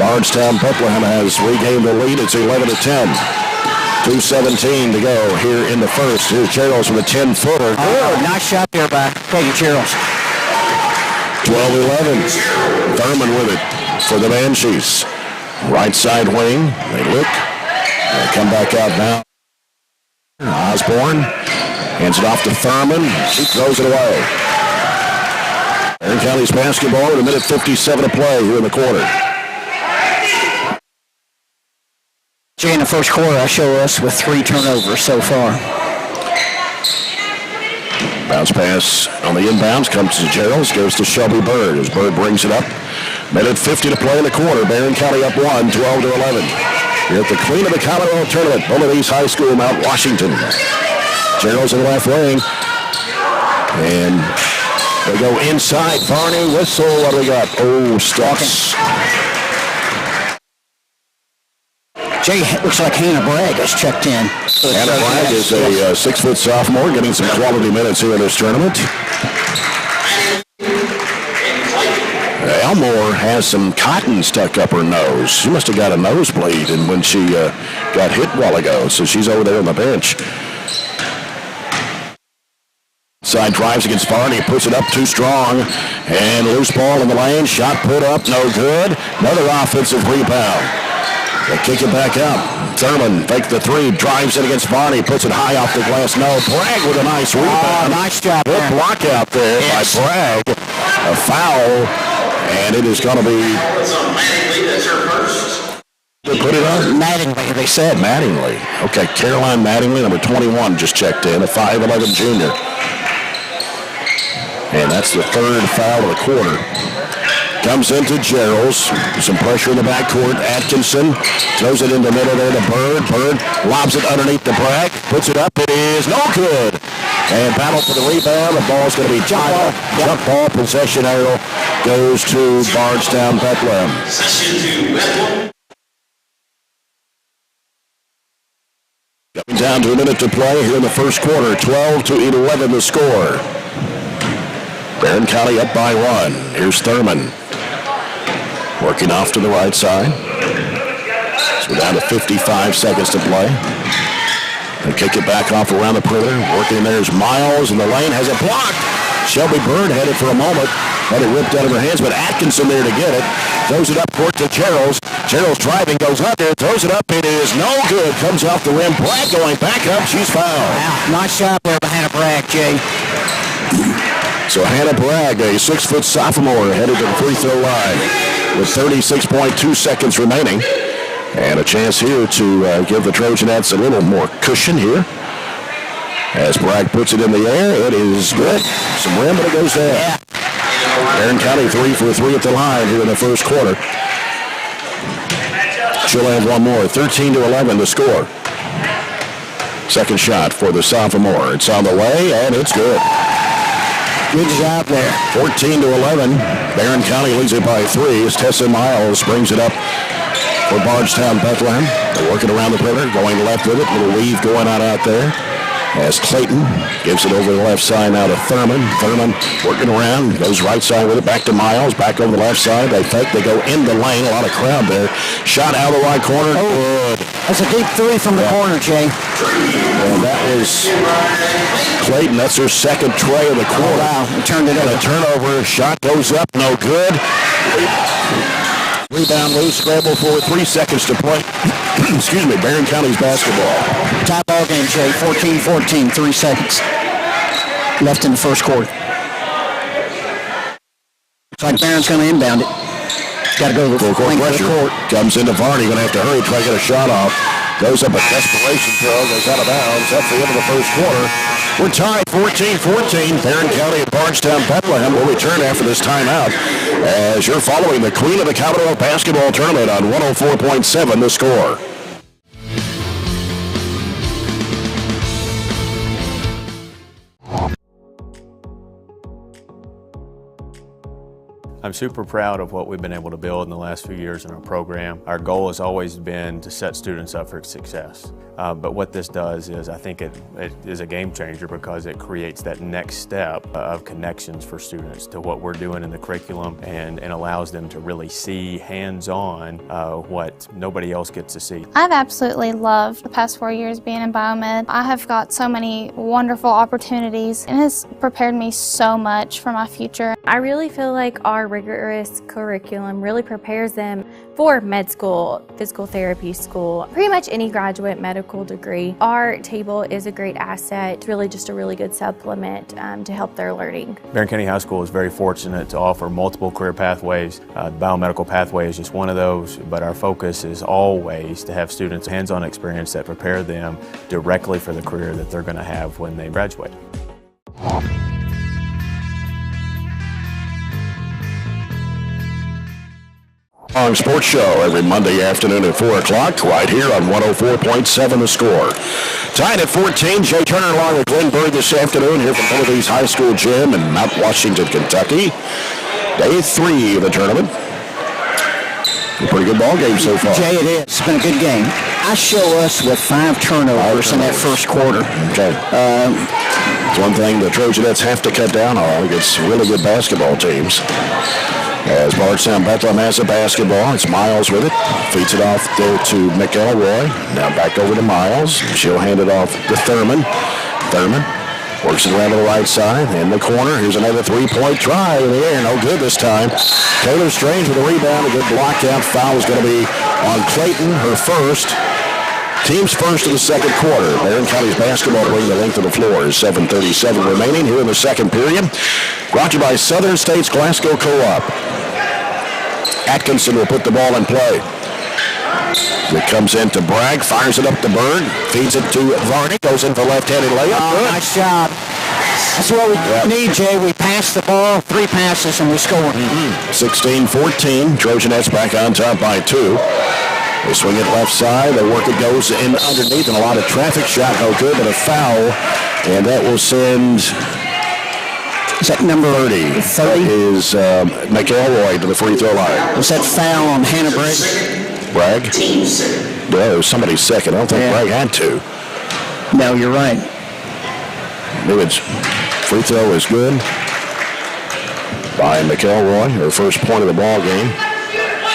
Bardstown Bethlehem has regained the lead. It's 11-10. 2:17 to go here in the first. Here's Gerald's with a 10-footer. Oh, nice shot there by Peggy Gerald's. 12-11. Thurman with it for the Banshees. Right side wing. They look. They come back out now. Osborne hands it off to Thurman. She throws it away. Barren County's basketball with 1:57 to play here in the quarter. Jay, in the first quarter, I show us with 3 turnovers so far. Bounce pass on the inbounds comes to Gerald's, goes to Shelby Bird as Bird brings it up. 1:50 to play in the quarter. Barren County up 1, 12-11. Here at the Queen of the Commonwealth Tournament, Bullitt East High School, Mount Washington. Gerald's in the left wing. And They go inside. Barney, whistle. What do we got? Oh, Stocks. Jay, looks like Hannah Bragg has checked in. Hannah Bragg is a 6-foot sophomore getting some quality minutes here in this tournament. Elmore has some cotton stuck up her nose. She must have got a nosebleed and when she got hit a while ago, so she's over there on the bench. Side drives against Barney, puts it up too strong, and loose ball in the lane, shot put up, no good. Another offensive rebound. They kick it back up. Thurman fakes the three, drives it against Barney, puts it high off the glass. No, Bragg with a nice rebound. Nice job. Good block out there by Bragg. A foul, and it is going to be... They put it on? Mattingly, they said. Mattingly. Okay, Caroline Mattingly, number 21, just checked in, a 5'11 junior. And that's the third foul of the quarter. Comes into Gerald's. Some pressure in the backcourt. Atkinson throws it in the middle there to Bird. Bird lobs it underneath the Bragg. Puts it up. It is no good. And battle for the rebound. The ball's going to be jump ball. Possession arrow goes to Bardstown Bethlehem. Coming down to a minute to play here in the first quarter. 12-11 the score. Barren County up by 1. Here's Thurman. Working off to the right side. So we're down to 55 seconds to play. And kick it back off around the perimeter. Working there's Miles in the lane. Has it blocked. Shelby Bird had it for a moment. Had it ripped out of her hands, but Atkinson there to get it. Throws it up court to Gerald's. Gerald's driving, goes under, throws it up. It is no good. Comes off the rim. Bragg going back up. She's fouled. Wow, nice job there by Hannah Bragg, Jay. So Hannah Bragg, a 6-foot sophomore, headed to the free throw line with 36.2 seconds remaining. And a chance here to give the Trojanettes a little more cushion here. As Bragg puts it in the air, it is good. Some rim, but it goes down. Yeah. Barren County 3 for 3 at the line here in the first quarter. She'll have one more. 13-11 the score. Second shot for the sophomore. It's on the way, and it's good. Good job there. 14-11. Barren County leads it by 3 as Tessa Miles brings it up for Bardstown Bethlehem. They're working around the perimeter, going left with it. Little weave going on out there. As Clayton gives it over the left side now to Thurman. Thurman working around, goes right side with it, back to Miles, back over the left side. They fake, they go in the lane, a lot of crowd there. Shot out of the right corner, good. That's a deep three from the corner, Jay. And that was Clayton, that's her second tray of the quarter. Oh, wow, he turned it and over. A turnover, shot goes up, no good. Rebound loose, scramble for 3 seconds to play. Excuse me, Barren County's basketball. Tie ball game, Jay. 14-14, 3 seconds left in the first quarter. Looks like Barron's going to inbound it. Got to go to the court. Comes into Varney, going to have to hurry, try to get a shot off. Goes up a desperation throw, goes out of bounds. That's the end of the first quarter. We're tied 14-14. Barren County and Bardstown Bethlehem will return after this timeout as you're following the Queen of the Commonwealth basketball tournament on 104.7 the score. I'm super proud of what we've been able to build in the last few years in our program. Our goal has always been to set students up for success. But what this does is I think it is a game changer because it creates that next step of connections for students to what we're doing in the curriculum and allows them to really see hands-on what nobody else gets to see. I've absolutely loved the past 4 years being in biomed. I have got so many wonderful opportunities and it has prepared me so much for my future. I really feel like our rigorous curriculum really prepares them for med school, physical therapy school, pretty much any graduate medical degree. Our table is a great asset. It's really just a really good supplement to help their learning. Barren County High School is very fortunate to offer multiple career pathways. The biomedical pathway is just one of those, but our focus is always to have students hands-on experience that prepare them directly for the career that they're going to have when they graduate. Long Sports Show every Monday afternoon at 4 o'clock right here on 104.7 The Score. Tied at 14, Jay Turner along with Glenn Bird this afternoon here from Bullitt East High School Gym in Mount Washington, Kentucky. Day 3 of the tournament. A pretty good ball game so far. Jay, it is. It's been a good game. I show us with 5 turnovers in that first quarter. Okay. It's one thing the Trojanettes have to cut down on against really good basketball teams. As Bardstown Bethlehem has the basketball, it's Miles with it. Feeds it off there to McElroy. Now back over to Miles. She'll hand it off to Thurman. Thurman works it around to the right side. In the corner, here's another three-point try in the air. No good this time. Taylor Strange with a rebound. A good block out. Foul is going to be on Clayton, her first. Team's first of the second quarter. Barren County's basketball to bring the length of the floor is 7:37 remaining here in the second period. Brought to you by Southern States Glasgow Co-op. Atkinson will put the ball in play. It comes in to Bragg, fires it up to Bird, feeds it to Varney, goes in for left-handed layup. Oh, nice job. That's what we need, Jay. We pass the ball, 3 passes, and we score. 16-14. Trojanettes back on top by 2. They swing it left side. They work it, goes in underneath, and a lot of traffic. Shot no good, but a foul. And that will send... Is that number 30? 30? That is McElroy to the free throw line. Was that foul on Hannah Bragg? Bragg? Yeah, it was somebody's second. I don't think Bragg had to. No, you're right. Newman's free throw is good by McElroy, her first point of the ball game.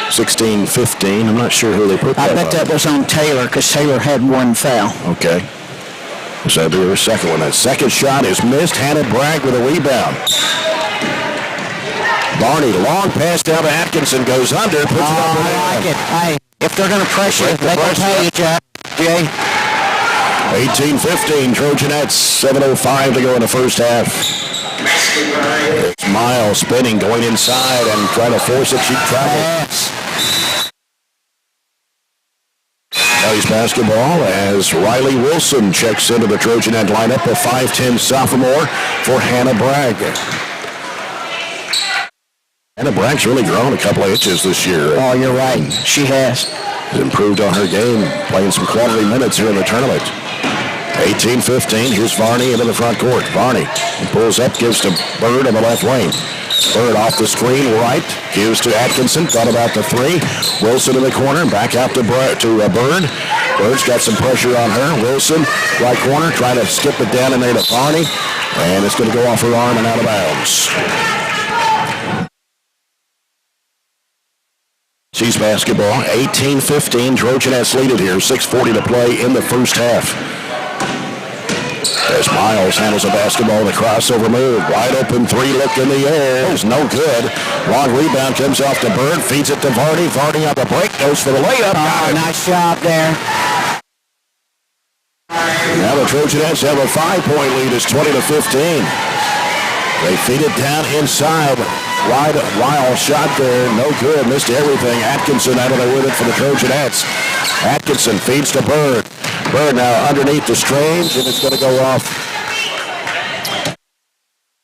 16-15. I'm not sure who they put that on. I bet that was on Taylor because Taylor had 1 foul. Okay. So that'll be her second one. That second shot is missed. Hannah Bragg with a rebound. Barney, long pass down to Atkinson, goes under, puts it up. I like it. Hey, if they're going to pressure, they can pay you, Jack. Jay. 18-15, Trojanettes, 7:05 to go in the first half. It's Miles spinning, going inside and trying to force it. She travels. Nice basketball as Riley Wilson checks into the Trojanet lineup, a 5'10 sophomore for Hannah Bragg. Hannah Bragg's really grown a couple of inches this year. Oh, you're right. She has. Improved on her game, playing some quality minutes here in the tournament. 18-15, here's Varney into the front court. Varney pulls up, gives to Bird in the left lane. Bird off the screen, right, gives to Atkinson, thought about the 3. Wilson in the corner, back out to Bird. Bird's got some pressure on her. Wilson, right corner, trying to skip it down in there to Varney, and it's going to go off her arm and out of bounds. She's basketball, 18-15, Trojanettes lead it here, 6:40 to play in the first half. As Miles handles the basketball, the crossover move. Wide open 3 look in the air. It's no good. Long rebound comes off to Bird. Feeds it to Varney. Varney on the break. Goes for the layup. Oh, nice job there. Now the Trojanettes have a 5-point lead. It's 20-15. They feed it down inside. Wild shot there. No good. Missed everything. Atkinson out of there with it for the Trojanettes. Atkinson feeds to Bird. Bird now underneath the Strange, and it's going to go off.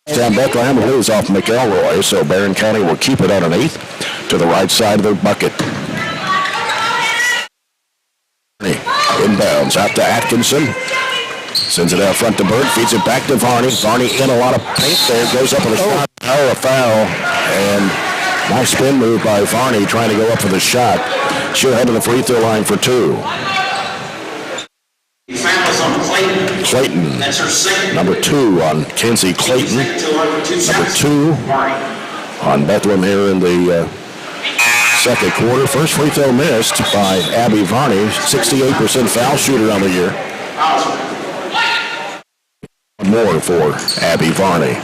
Bardstown Bethlehem will lose off McElroy, so Barren County will keep it underneath to the right side of the bucket. Inbounds out to Atkinson. Sends it out front to Bird, feeds it back to Varney. Varney in a lot of paint there, goes up with a shot. Oh, a foul. And nice spin move by Varney trying to go up for the shot. She'll head to the free throw line for 2. Clayton. That's her second. Number 2 on Kenzie Clayton. Number 2 on Bethlehem here in the second quarter. First free throw missed by Abby Varney. 68% foul shooter on the year. More for Abby Varney.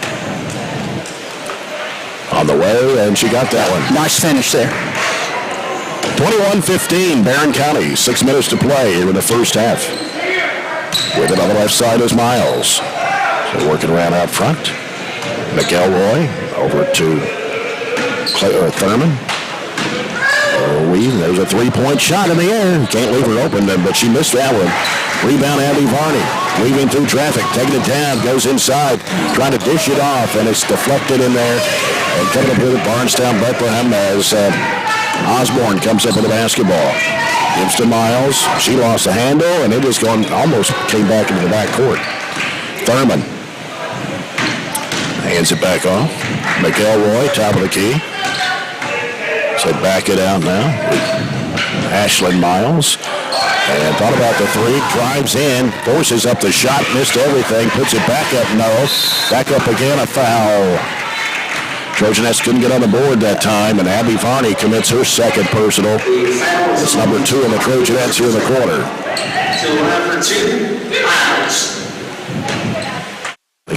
On the way, and she got that one. Nice finish there. 21-15, Barren County. 6 minutes to play here in the first half. With it on the left side is Miles. So working around out front. McElroy over to Thurman. There's a 3-point shot in the air. Can't leave her open, but she missed that one. Rebound, Abby Varney. Weaving through traffic, taking it down, goes inside, trying to dish it off, and it's deflected in there. And coming up here at Bardstown Bethlehem as Osborne comes up with the basketball. Gives to Miles. She lost the handle, and it is almost came back into the back court. Thurman hands it back off. McElroy, top of the key. So back it out now. Ashlyn Miles. And thought about the three. Drives in. Forces up the shot. Missed everything. Puts it back up. No. Back up again. A foul. Trojanettes couldn't get on the board that time, and Abby Varney commits her second personal. It's number 2 in the Trojanettes here in the quarter.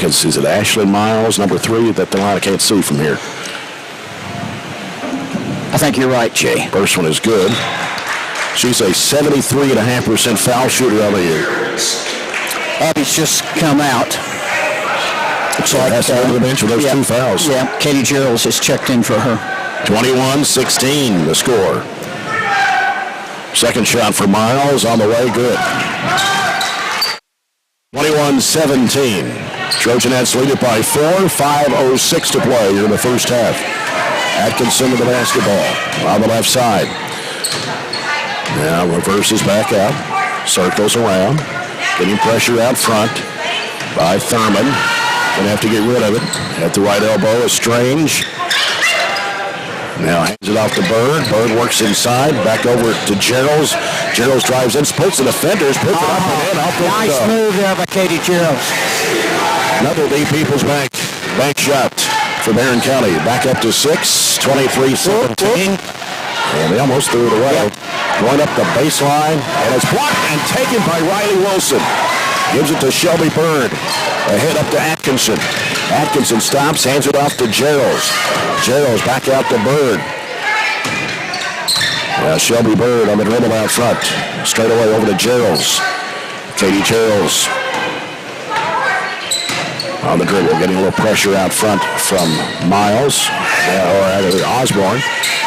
Is it Ashlyn Miles, number 3, that the line I can't see from here? I think you're right, Jay. First one is good. She's a 73.5% foul shooter on the year. Abby's just come out. So has to go to the bench with those 2 fouls. Yeah, Katie Gerald's just checked in for her. 21-16 the score. Second shot for Miles on the way, good. 21-17. Trojanettes lead it by 4, 5:06 to play here in the first half. Atkinson with the basketball on the left side. Now reverses back out, circles around, getting pressure out front by Thurman. Gonna have to get rid of it. At the right elbow is Strange. Now hands it off to Bird. Bird works inside. Back over to Geralds. Geralds drives in, splits the defenders, puts it up and in. Nice move there by Katie Geralds. Another D People's Bank shot for Barren County. Back up to 6, 23-17. And they almost threw it away. Going up the baseline, and it's blocked and taken by Riley Wilson. Gives it to Shelby Bird. Ahead up to Atkinson. Atkinson stops, hands it off to Geralds. Geralds back out to Bird. Now Shelby Bird on the dribble out front. Straight away over to Geralds. Katie Geralds on the dribble, getting a little pressure out front from Miles, or Osborne.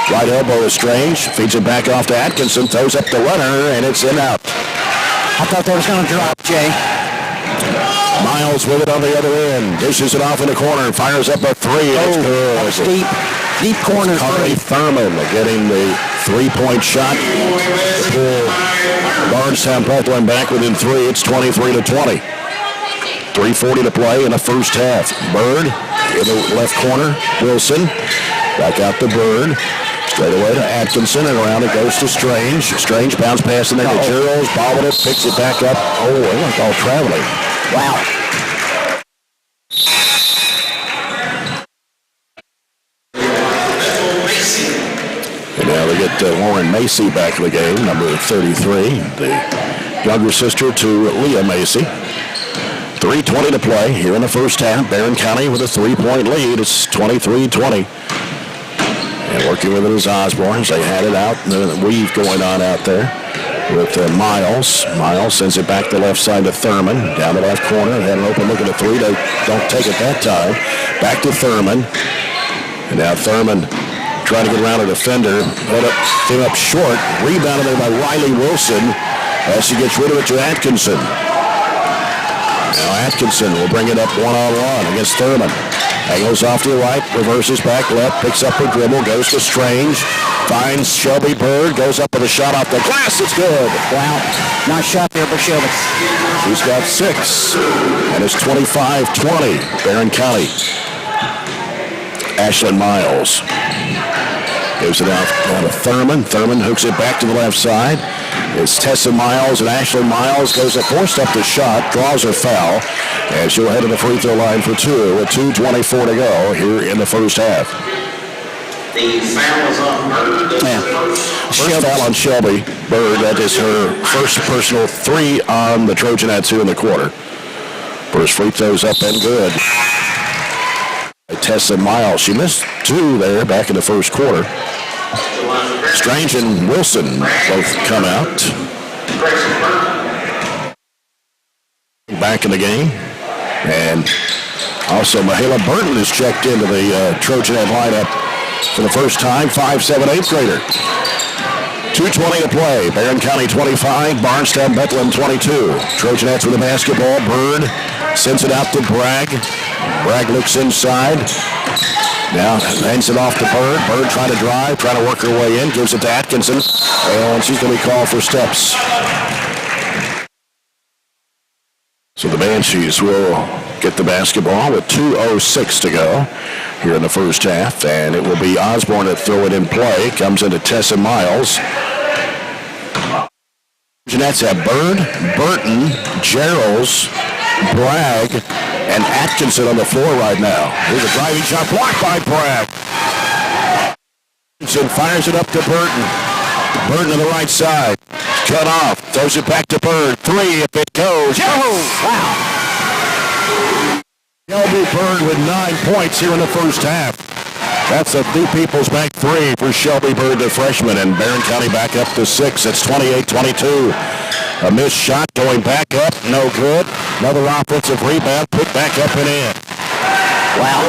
Right elbow is Strange. Feeds it back off to Atkinson. Throws up the runner, and it's in out. I thought that was going to drop, Jay. Miles with it on the other end. Dishes it off in the corner. Fires up a 3. It's good. That was deep corner three. Thurman getting the 3-point shot to pull Bardstown Bethlehem back within 3. It's 23-20. 3:40 to play in the first half. Bird in the left corner. Wilson back out to Bird. Straight away to Atkinson, and around it goes to Strange. Strange bounce pass in there to Geralds. Bobbled it, picks it back up. Oh, it went all traveling. Wow. And now they get Lauren Macy back in the game, number 33, the younger sister to Leah Macy. 3:20 to play here in the first half. Barren County with a 3-point lead. It's 23-20. And working with it is Osborne. They had it out, and the weave going on out there with Miles. Miles sends it back to the left side to Thurman. Down the left corner. Had an open look at the 3. They don't take it that time. Back to Thurman. And now Thurman trying to get around a defender. Came up short. Rebounded there by Riley Wilson as she gets rid of it to Atkinson. Now Atkinson will bring it up one-on-one against Thurman. Angles off to the right, reverses back left, picks up her dribble, goes to Strange, finds Shelby Bird, goes up with a shot off the glass. It's good. Wow. Nice shot there for Shelby. She's got 6, and it's 25-20, Barren County. Ashlyn Miles gives it out to Thurman. Thurman hooks it back to the left side. It's Tessa Miles, and Ashlyn Miles goes forced up the shot, draws her foul, and she'll head to the free throw line for 2 with 2:24 to go here in the first half. The foul is on Bird. First foul on Shelby Bird. That is her first personal 3 on the Trojanettes here in the quarter. First free throws up and good. Tessa Miles. She missed 2 there back in the first quarter. Strange and Wilson both come out. Back in the game. And also Mahala Burton is checked into the Trojanette lineup for the first time. 5'7", 8th grader. 2:20 to play. Barren County 25, Bardstown Bethlehem 22. Trojanettes with the basketball. Bird sends it out to Bragg. Bragg looks inside. Now hands it off to Bird. Bird trying to drive, trying to work her way in, gives it to Atkinson, and she's going to be called for steps. So the Banshees will get the basketball with 2:06 to go here in the first half, and it will be Osborne that throw it in play. Comes into Tessa Miles. Trojanettes have Bird, Burton, Geralds, Bragg, and Atkinson on the floor right now. Here's a driving shot blocked by Bragg. Atkinson fires it up to Burton. Burton on the right side. Cut off. Throws it back to Bird. 3 if it goes. Oh, wow. Shelby Bird with 9 points here in the first half. That's a New People's Bank 3 for Shelby Bird, the freshman, and Barren County back up to 6. It's 28-22. A missed shot going back up, no good. Another offensive rebound, put back up and in. Wow.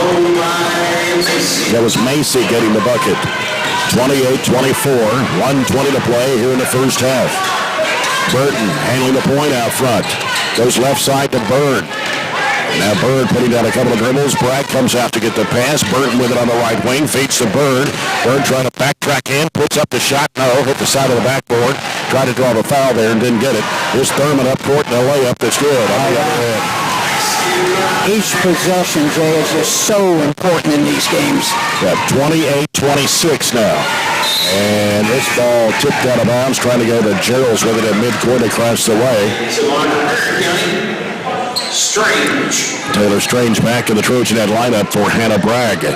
That was Macy getting the bucket. 28-24, 1:20 to play here in the first half. Burton handling the point out front. Goes left side to Bird. Now Bird putting down a couple of dribbles. Bragg comes out to get the pass. Burton with it on the right wing. Feeds to Bird. Bird trying to backtrack in. Puts up the shot. No. Hit the side of the backboard. Tried to draw the foul there and didn't get it. Here's Thurman up court and a layup that's good on the other end. Each possession, Jay, is just so important in these games. Yeah, 28-26 now. And this ball tipped out of bounds, trying to go to Geralds with it at midcourt across the way. Strange. Taylor Strange back in the Trojanet lineup for Hannah Bragg.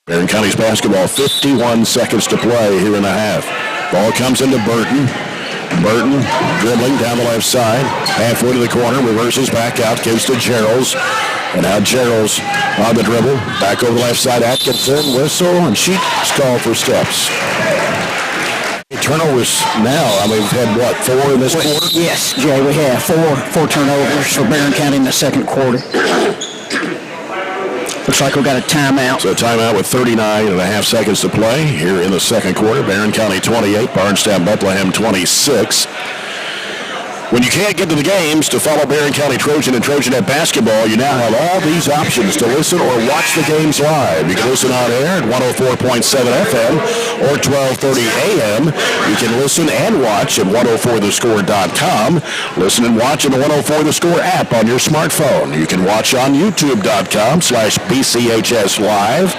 Barren County's basketball, 51 seconds to play here in the half. Ball comes into Burton. Burton dribbling down the left side, halfway to the corner, reverses back out, gives to Geralds. And now Geralds on the dribble, back over the left side, Atkinson, whistle, and she's called for steps. Turnovers now, we've had, 4 in this quarter? Yes, Jay, we have four turnovers for Barren County in the second quarter. Looks like we've got a timeout. So timeout with 39.5 seconds to play here in the second quarter. Barren County 28, Bardstown Bethlehem 26. When you can't get to the games to follow Barren County Trojan and Trojanet basketball, you now have all these options to listen or watch the games live. You can listen on air at 104.7 FM or 1230 AM. You can listen and watch at 104thescore.com. Listen and watch in the 104 The Score app on your smartphone. You can watch on youtube.com/BCHS Live.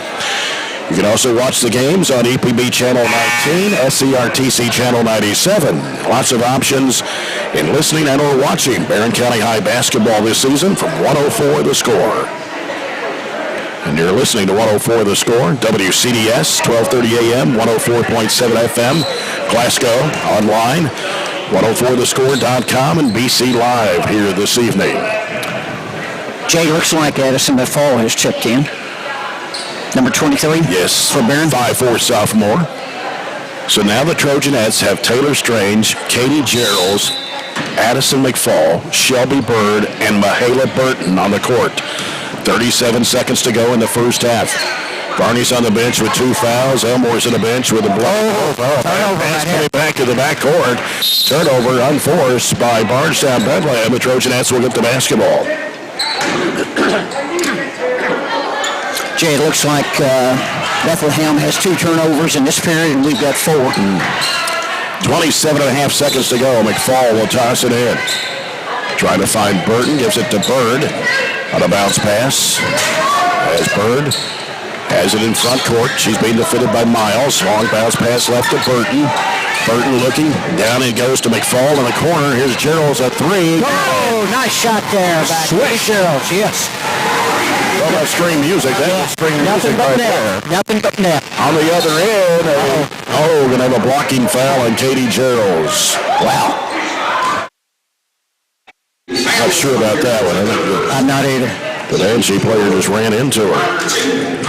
You can also watch the games on EPB Channel 19, SCRTC Channel 97. Lots of options in listening and or watching Barren County High basketball this season from 104 The Score. And you're listening to 104 The Score, WCDS, 1230 AM, 104.7 FM, Glasgow, online, 104thescore.com, and BC Live here this evening. Jay, looks like Addison McFall has checked in. Number 23? Yes. For Barren? 5'4" sophomore. So now the Trojanettes have Taylor Strange, Katie Geralds, Addison McFall, Shelby Bird, and Mahala Burton on the court. 37 seconds to go in the first half. Barney's on the bench with 2 fouls. Elmore's on the bench with a blow. Pass coming back to the backcourt. Turnover unforced by Bardstown Bethlehem. The Trojanettes will get the basketball. Jay, it looks like Bethlehem has 2 turnovers in this period, and we've got 4. 27.5 seconds to go. McFall will toss it in. Trying to find Burton. Gives it to Bird on a bounce pass. As Bird has it in front court. She's being defended by Miles. Long bounce pass left to Burton. Burton looking. Down it goes to McFall in the corner. Here's Geralds at 3. Oh, nice shot there. Back Geralds, yes. Well, that's string music. That's string music right there. Nothing but net. On the other end, going to have a blocking foul on Katie Geralds. Wow. Not sure about that one. I'm not either. The Banshee player just ran into her.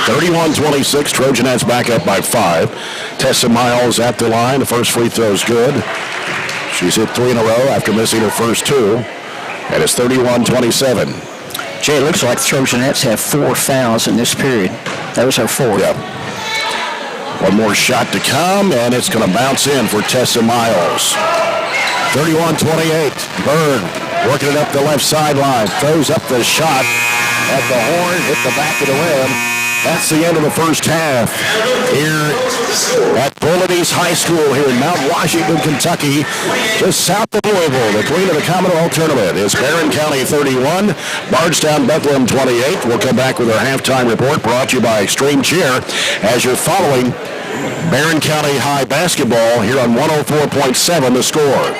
31-26, Trojanettes back up by 5. Tessa Miles at the line. The first free throw is good. She's hit 3 in a row after missing her first 2. And it's 31-27. Jay, it looks like the Trojanettes have 4 fouls in this period. That was her 4th. Yep. One more shot to come, and it's going to bounce in for Tessa Miles. 31-28. Bird working it up the left sideline, throws up the shot at the horn, hit the back of the rim. That's the end of the first half here at Bullitt East High School here in Mount Washington, Kentucky, just south of Louisville. The queen of the Commonwealth tournament is Barren County 31, Bardstown Bethlehem 28. We'll come back with our halftime report brought to you by Extreme Cheer as you're following Barren County High basketball here on 104.7 The Score.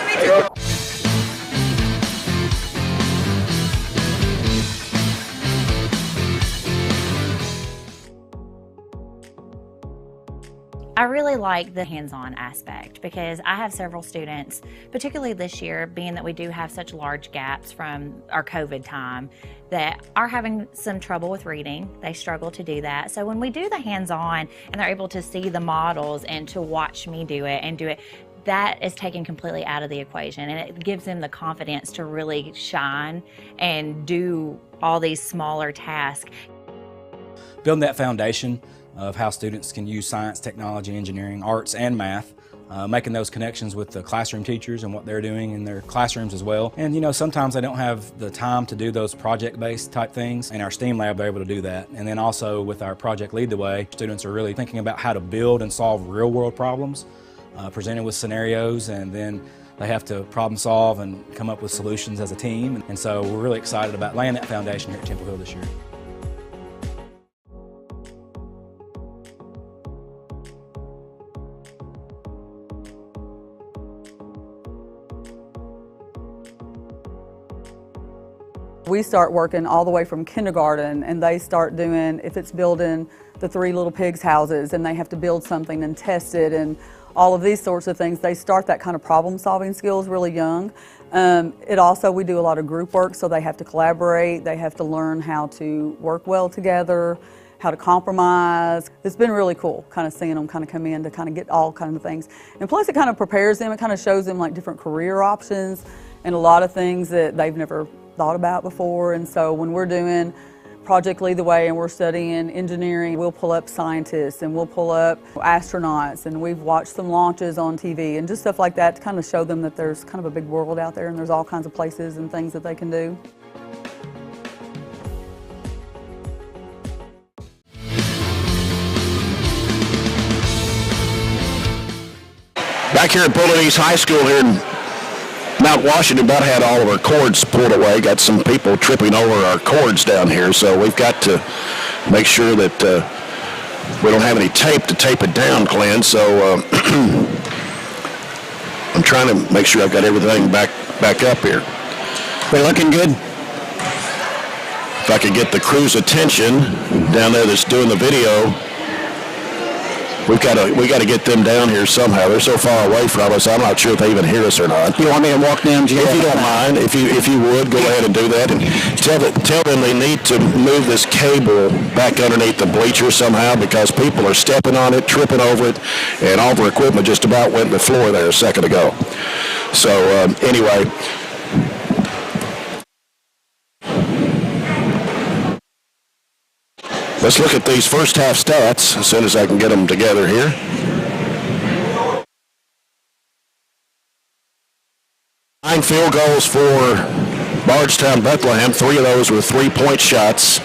I really like the hands-on aspect because I have several students, particularly this year, being that we do have such large gaps from our COVID time, that are having some trouble with reading. They struggle to do that. So when we do the hands-on and they're able to see the models and to watch me do it, that is taken completely out of the equation, and it gives them the confidence to really shine and do all these smaller tasks. Building that foundation of how students can use science, technology, engineering, arts, and math, making those connections with the classroom teachers and what they're doing in their classrooms as well. And you know, sometimes they don't have the time to do those project-based type things. In our STEAM lab, they're able to do that. And then also with our Project Lead the Way, students are really thinking about how to build and solve real-world problems, presented with scenarios, and then they have to problem solve and come up with solutions as a team. And so we're really excited about laying that foundation here at Temple Hill this year. We start working all the way from kindergarten, and they start doing, if it's building the Three Little Pigs houses and they have to build something and test it and all of these sorts of things, they start that kind of problem solving skills really young. We do a lot of group work, so they have to collaborate, they have to learn how to work well together, how to compromise. It's been really cool kind of seeing them kind of come in to kind of get all kinds of things. And plus it kind of prepares them, it kind of shows them like different career options and a lot of things that they've never thought about before. And so when we're doing Project Lead the Way and we're studying engineering, we'll pull up scientists and we'll pull up astronauts, and we've watched some launches on TV and just stuff like that to kind of show them that there's kind of a big world out there and there's all kinds of places and things that they can do. Back here at Bullitt East High School here in Mount Washington, about had all of our cords pulled away. Got some people tripping over our cords down here, so we've got to make sure that we don't have any tape to tape it down, Glenn. So I'm trying to make sure I've got everything back up here. We're looking good. If I could get the crew's attention down there that's doing the video. We got to get them down here somehow. They're so far away from us, I'm not sure if they even hear us or not. You want me to walk down? If you don't mind, if you would, go ahead and do that. And tell them they need to move this cable back underneath the bleacher somehow, because people are stepping on it, tripping over it, and all their equipment just about went to the floor there a second ago. So anyway. Let's look at these first half stats as soon as I can get them together here. Nine field goals for Bardstown Bethlehem. 3 of those were 3-point shots.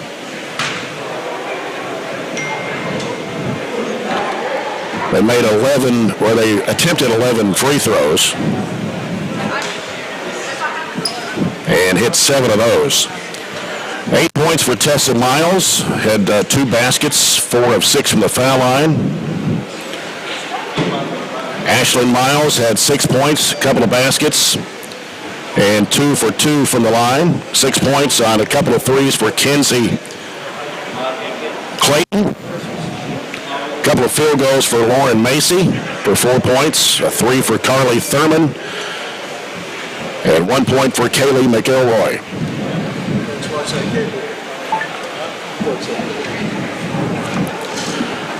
They made 11, or they attempted 11 free throws and hit 7 of those. 8 points for Tessa Miles, had 2 baskets, 4 of 6 from the foul line. Ashlyn Miles had 6 points, a couple of baskets, and 2 for 2 from the line. 6 points on a couple of threes for Kenzie Clayton. A couple of field goals for Lauren Macy for 4 points, a 3 for Carly Thurman, and 1 point for Kaylee McElroy.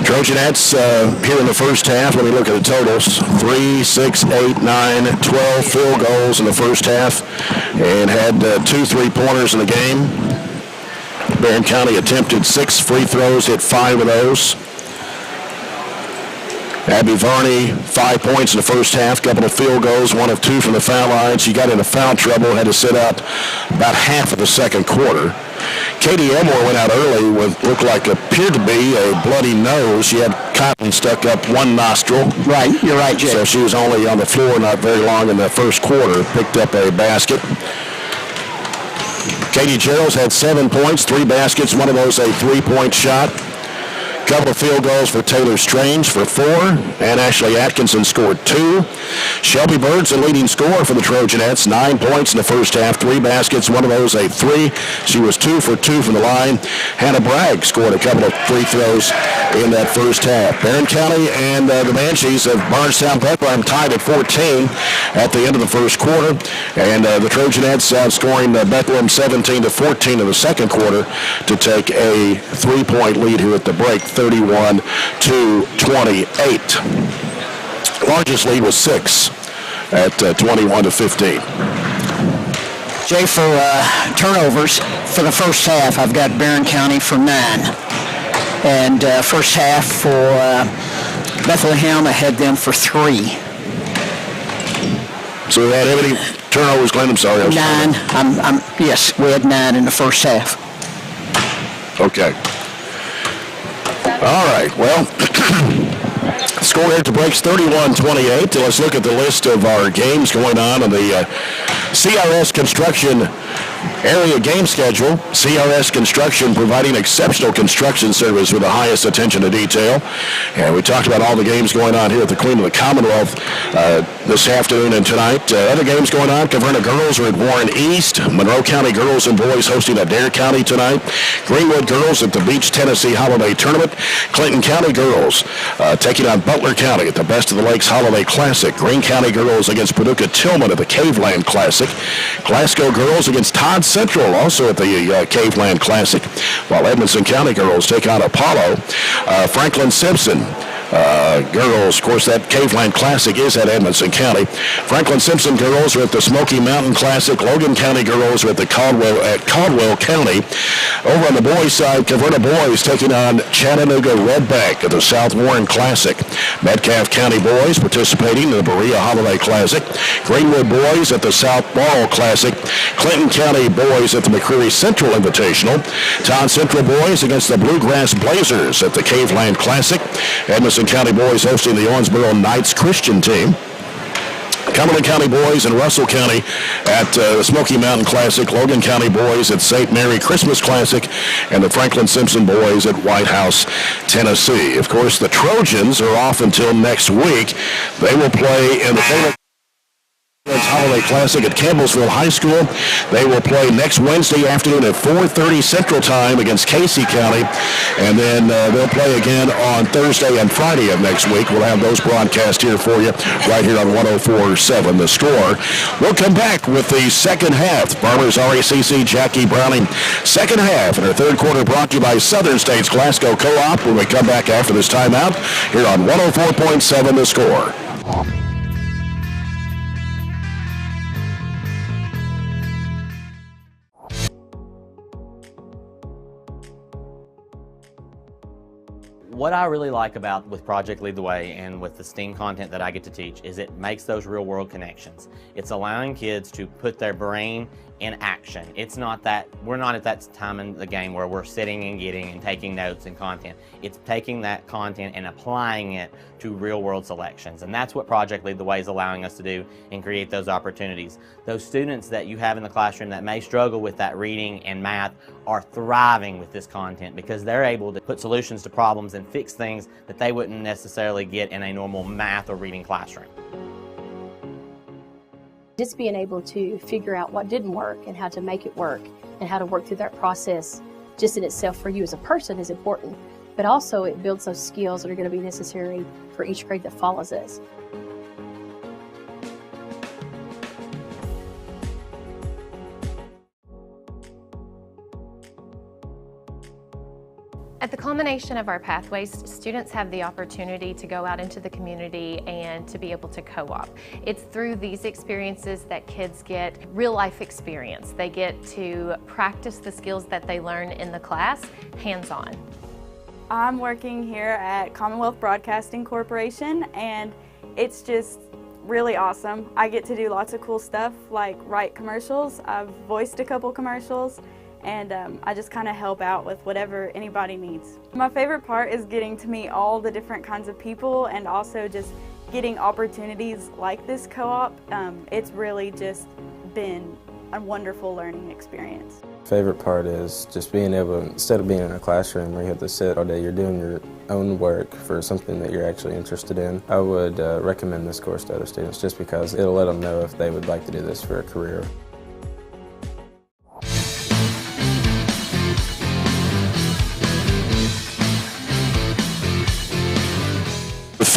Trojanettes here in the first half, when we look at the totals, 3, 6, 8, 9, 12 field goals in the first half, and had 2 3-pointers in the game. Barren County attempted 6 free throws, hit 5 of those. Abby Varney, 5 points in the first half, couple of field goals, 1 of 2 from the foul line. She got into foul trouble, had to sit out about half of the second quarter. Katie Elmore went out early with appeared to be a bloody nose. She had cotton stuck up one nostril. Right, you're right, Jay. So she was only on the floor not very long in the first quarter. Picked up a basket. Katie Gerald's had 7 points, 3 baskets, one of those a three-point shot. Couple of field goals for Taylor Strange for 4, and Ashley Atkinson scored 2. Shelby Bird's the leading scorer for the Trojanettes, 9 points in the first half, 3 baskets, one of those a 3. She was 2 for 2 from the line. Hannah Bragg scored a couple of free throws in that first half. Barren County and the Banshees of Bardstown Bethlehem tied at 14 at the end of the first quarter, and the Trojanettes outscoring Bethlehem 17-14 in the second quarter to take a 3-point lead here at the break. 31-28. Largest lead was 6 at 21-15. Jay, for turnovers for the first half, I've got Barren County for 9. And first half for Bethlehem, I had them for 3. So we had how many turnovers, Glenn? I'm sorry. 9. Yes, we had 9 in the first half. Okay. All right, well, score here at the break's 31-28. Let's look at the list of our games going on the CRS Construction area game schedule. CRS Construction providing exceptional construction service with the highest attention to detail. And we talked about all the games going on here at the Queen of the Commonwealth this afternoon and tonight. Other games going on, Caverna Girls are at Warren East. Monroe County Girls and Boys hosting Adair County tonight. Greenwood Girls at the Beach Tennessee Holiday Tournament. Clinton County Girls taking on Butler County at the Best of the Lakes Holiday Classic. Greene County Girls against Paducah Tillman at the Caveland Classic. Glasgow Girls against Todd Central also at the Caveland Classic, while Edmonson County Girls take on Apollo. Franklin Simpson girls, of course, that Caveland Classic is at Edmonson County. Franklin Simpson girls are at the Smoky Mountain Classic. Logan County girls are at the Caldwell County. Over on the boys' side, Caverna Boys taking on Chattanooga Red Bank at the South Warren Classic. Metcalfe County boys participating in the Berea Holiday Classic. Greenwood boys at the South Laurel Classic. Clinton County boys at the McCreary Central Invitational. Todd Central boys against the Bluegrass Blazers at the Caveland Classic. Edmonson County boys hosting the Owensboro Knights Christian team. Cumberland County boys and Russell County at the Smoky Mountain Classic. Logan County boys at St. Mary Christmas Classic, and the Franklin Simpson boys at White House, Tennessee. Of course, the Trojans are off until next week. They will play in the Holiday Classic at Campbellsville High School. They will play next Wednesday afternoon at 4:30 Central Time against Casey County, and then they'll play again on Thursday and Friday of next week. We'll have those broadcast here for you right here on 104.7 The Score. We'll come back with the second half. Farmers RACC Jackie Browning second half in our third quarter, brought to you by Southern States Glasgow Co-op when we come back after this timeout here on 104.7 The Score. What I really like about with Project Lead the Way and with the STEAM content that I get to teach is it makes those real world connections. It's allowing kids to put their brain in action. It's not that, we're not at that time in the game where we're sitting and getting and taking notes and content. It's taking that content and applying it to real world selections. And that's what Project Lead the Way is allowing us to do and create those opportunities. Those students that you have in the classroom that may struggle with that reading and math are thriving with this content because they're able to put solutions to problems and fix things that they wouldn't necessarily get in a normal math or reading classroom. Just being able to figure out what didn't work and how to make it work and how to work through that process just in itself for you as a person is important, but also it builds those skills that are going to be necessary for each grade that follows us. At the culmination of our pathways, students have the opportunity to go out into the community and to be able to co-op. It's through these experiences that kids get real life experience. They get to practice the skills that they learn in the class hands-on. I'm working here at Commonwealth Broadcasting Corporation, and it's just really awesome. I get to do lots of cool stuff like write commercials. I've voiced a couple commercials, and I just kind of help out with whatever anybody needs. My favorite part is getting to meet all the different kinds of people and also just getting opportunities like this co-op. It's really just been a wonderful learning experience. Favorite part is just being able, instead of being in a classroom where you have to sit all day, you're doing your own work for something that you're actually interested in. I would recommend this course to other students just because it'll let them know if they would like to do this for a career.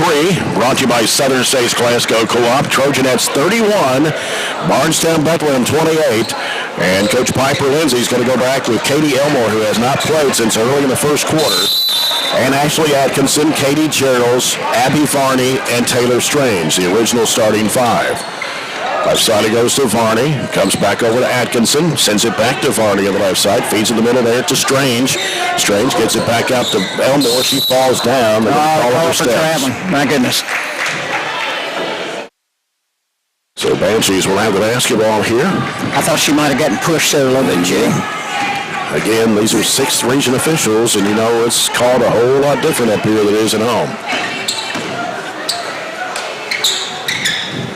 Three, brought to you by Southern States Glasgow Co-op. Trojanettes 31, Bardstown Bethlehem 28, and Coach Piper Lindsay's going to go back with Katie Elmore, who has not played since early in the first quarter, and Ashley Atkinson, Katie Geralds, Abby Varney, and Taylor Strange, the original starting five. Left side it goes to Varney, comes back over to Atkinson, sends it back to Varney on the left side, feeds in the middle there to Strange. Strange gets it back out to Elmore. She falls down. Call for traveling. My goodness. So Banshees will have the basketball here. I thought she might have gotten pushed there a little bit, Jay. Again, these are 6th region officials, and you know it's called a whole lot different up here than it is at home.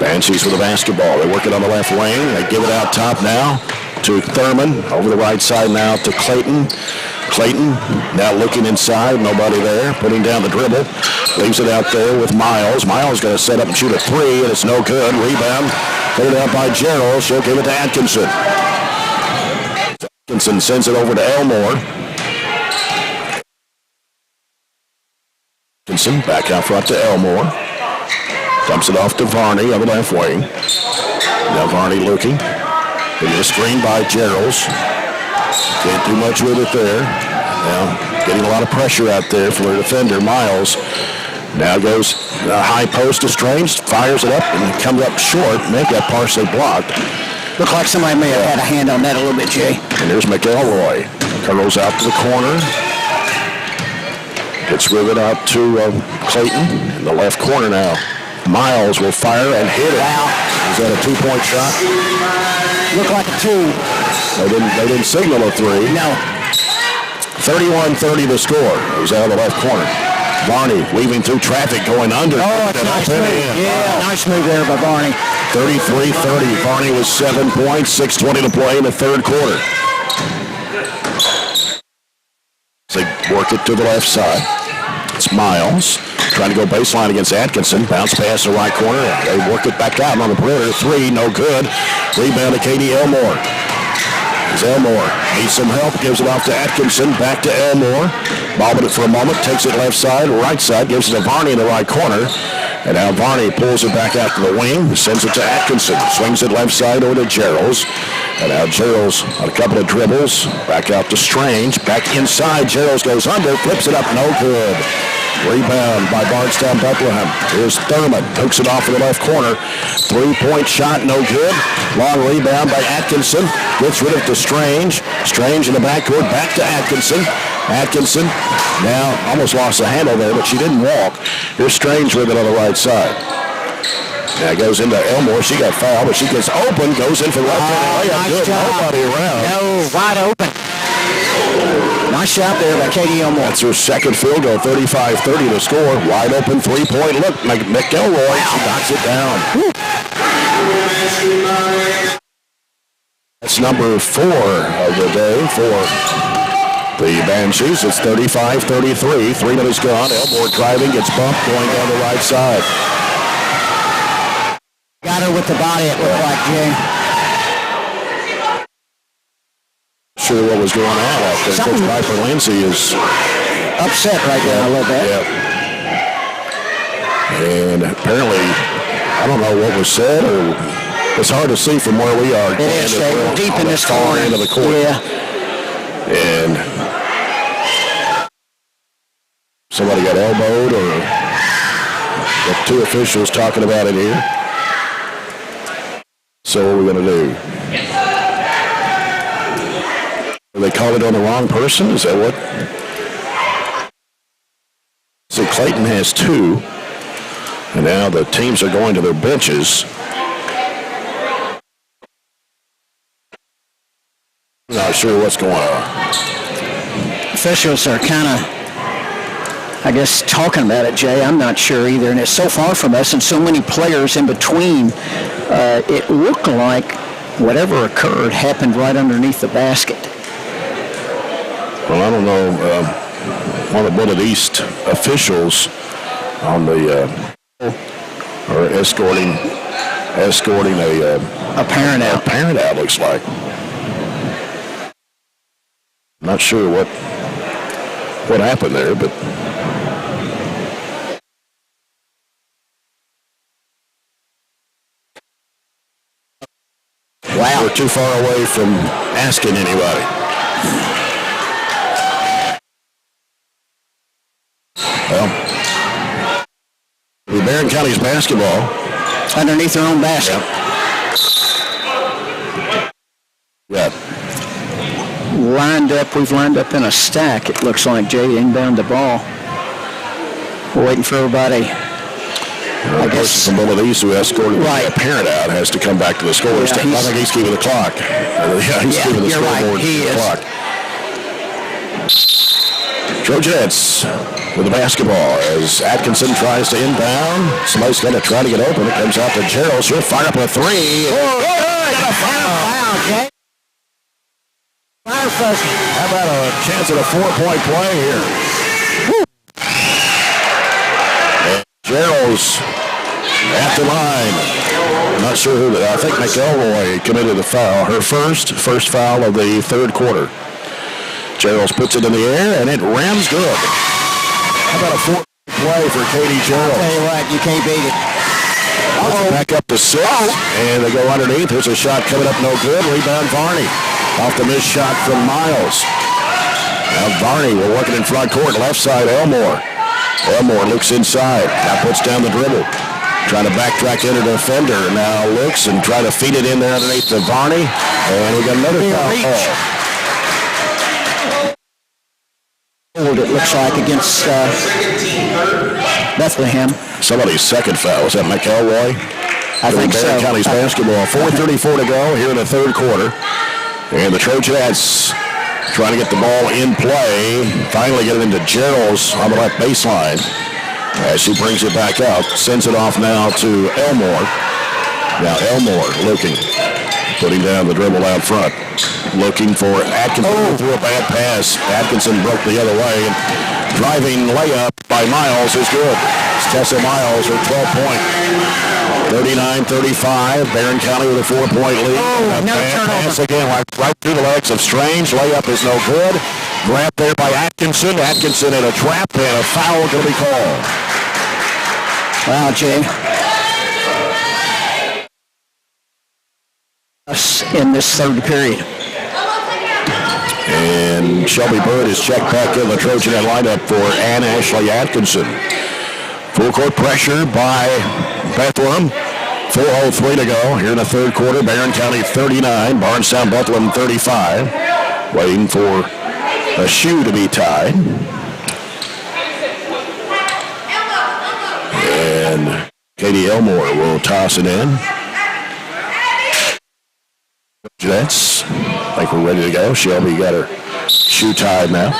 Banshees with the basketball. They work it on the left wing. They give it out top now to Thurman. Over the right side now to Clayton. Clayton now looking inside. Nobody there. Putting down the dribble. Leaves it out there with Miles. Miles going to set up and shoot a three, and it's no good. Rebound. Put it out by Gerald. She'll give it to Atkinson. Atkinson sends it over to Elmore. Atkinson back out front to Elmore. Dumps it off to Varney on the left wing. Now Varney looking. Getting a screen by Geralds. Can't do much with it there. Now getting a lot of pressure out there for the defender, Miles. Now goes high post to Strange. Fires it up and comes up short. Make that partially blocked. Looked like somebody may have had a hand on that a little bit, Jay. And there's McElroy. Curls out to the corner. Gets rid of it out to Clayton in the left corner now. Miles will fire and hit it. Wow. Is that a two-point shot? Looked like a two. They didn't signal a three. No. 31-30 to score. It was out of the left corner. Varney weaving through traffic going under. Oh, it's a nice move. Yeah, nice move there by Varney. 33-30. Varney with 7 points, 6:20 to play in the third quarter. They work it to the left side. It's Miles trying to go baseline against Atkinson. Bounce pass the right corner. They work it back out on the perimeter. Three, no good. Rebound to Katie Elmore. As Elmore needs some help, gives it off to Atkinson. Back to Elmore. Bobbing it for a moment. Takes it left side, right side. Gives it to Varney in the right corner. And now Varney pulls it back out to the wing. Sends it to Atkinson. Swings it left side over to Geralds. And now Geralds on a couple of dribbles. Back out to Strange. Back inside. Geralds goes under. Flips it up. No good. Rebound by Bardstown Bethlehem. Here's Thurman. Hooks it off in the left corner. 3-point shot. No good. Long rebound by Atkinson. Gets rid of it to Strange. Strange in the backcourt. Back to Atkinson. Atkinson now almost lost the handle there, but she didn't walk. Here's Strange with it on the right side. Now it goes into Elmore. She got fouled, but she gets open, goes in for the left-handed layup. Nice job. Nobody around. No, wide open. Nice shot there by Katie Elmore. That's her second field goal, 35-30 to score. Wide open three-point look. McElroy, wow. She knocks it down. Woo. That's number 4 of the day for the Banshees. It's 35-33. 3 minutes gone. Elmore driving, gets bumped, going down the right side. Got her with the body, it looked like, Jay. Sure what was going on out there. Coach Piper Lindsay is upset right now a little bit. Yeah. And apparently, I don't know what was said, or it's hard to see from where we are. It is deep in this corner. End of the court. Yeah. And somebody got elbowed, or got 2 officials talking about it here. So what are we going to do? They called it on the wrong person? Is that what? So Clayton has 2. And now the teams are going to their benches. Not sure what's going on. Officials are kind of, I guess, talking about it, Jay. I'm not sure either. And it's so far from us and so many players in between. It looked like whatever occurred happened right underneath the basket. Well, I don't know. One of the Bullitt East officials on the are escorting a parent out. A parent out, looks like. Not sure what happened there, but wow, we're too far away from asking anybody. Well, Barren County's basketball underneath their own basket. Yeah. We've lined up in a stack, it looks like, Jay, inbound the ball. We're waiting for everybody. I guess from Bullitt East, who escorted a parent out, has to come back to the scorer's stand. I think he's keeping the clock. He's keeping the scoreboard clock. Trojanettes with the basketball as Atkinson tries to inbound. Somebody's going to try to get open. It comes out to Gerald. She'll fire up a 3. Got a foul, Jay. How about a chance at a 4-point play here? And Gerald's at the line. Not sure who. I think McElroy committed the foul. Her first foul of the third quarter. Gerald puts it in the air, and it rams good. How about a 4-point play for Katie Gerald? I'll tell you what, you can't beat it. Back up to 6, and they go underneath. There's a shot coming up, no good. Rebound, Varney. Off the missed shot from Miles. Now Varney, we're working in front court, left side, Elmore. Elmore looks inside, now puts down the dribble. Trying to backtrack into the defender, now looks and try to feed it in there underneath to Varney. And we got another foul. It looks like against Bethlehem. Somebody's second foul. Was that McElroy? I think so. Barren County's basketball. 4:34 to go here in the third quarter. And the Trojanettes trying to get the ball in play. Finally get it into Gerald's on the left baseline. As she brings it back out. Sends it off now to Elmore. Now Elmore looking. Putting down the dribble out front. Looking for Atkinson through a bad pass. Atkinson broke the other way. And driving layup by Miles is good. It's Tessa Miles with 12-point. 39-35. Barren County with a 4-point lead. Bad pass again, right through the legs of Strange. Layup is no good. Grab there by Atkinson. Atkinson in a trap, and a foul going to be called. Wow, Jay. In this third period. And Shelby Bird is checked back in the Trojanet lineup for Ann Ashley Atkinson. Full court pressure by Bethlehem. 4:03 to go here in the third quarter. Barren County 39, Bardstown Bethlehem 35. Waiting for a shoe to be tied. And Katie Elmore will toss it in. Trojanettes, I think we're ready to go. Shelby got her shoe tied now.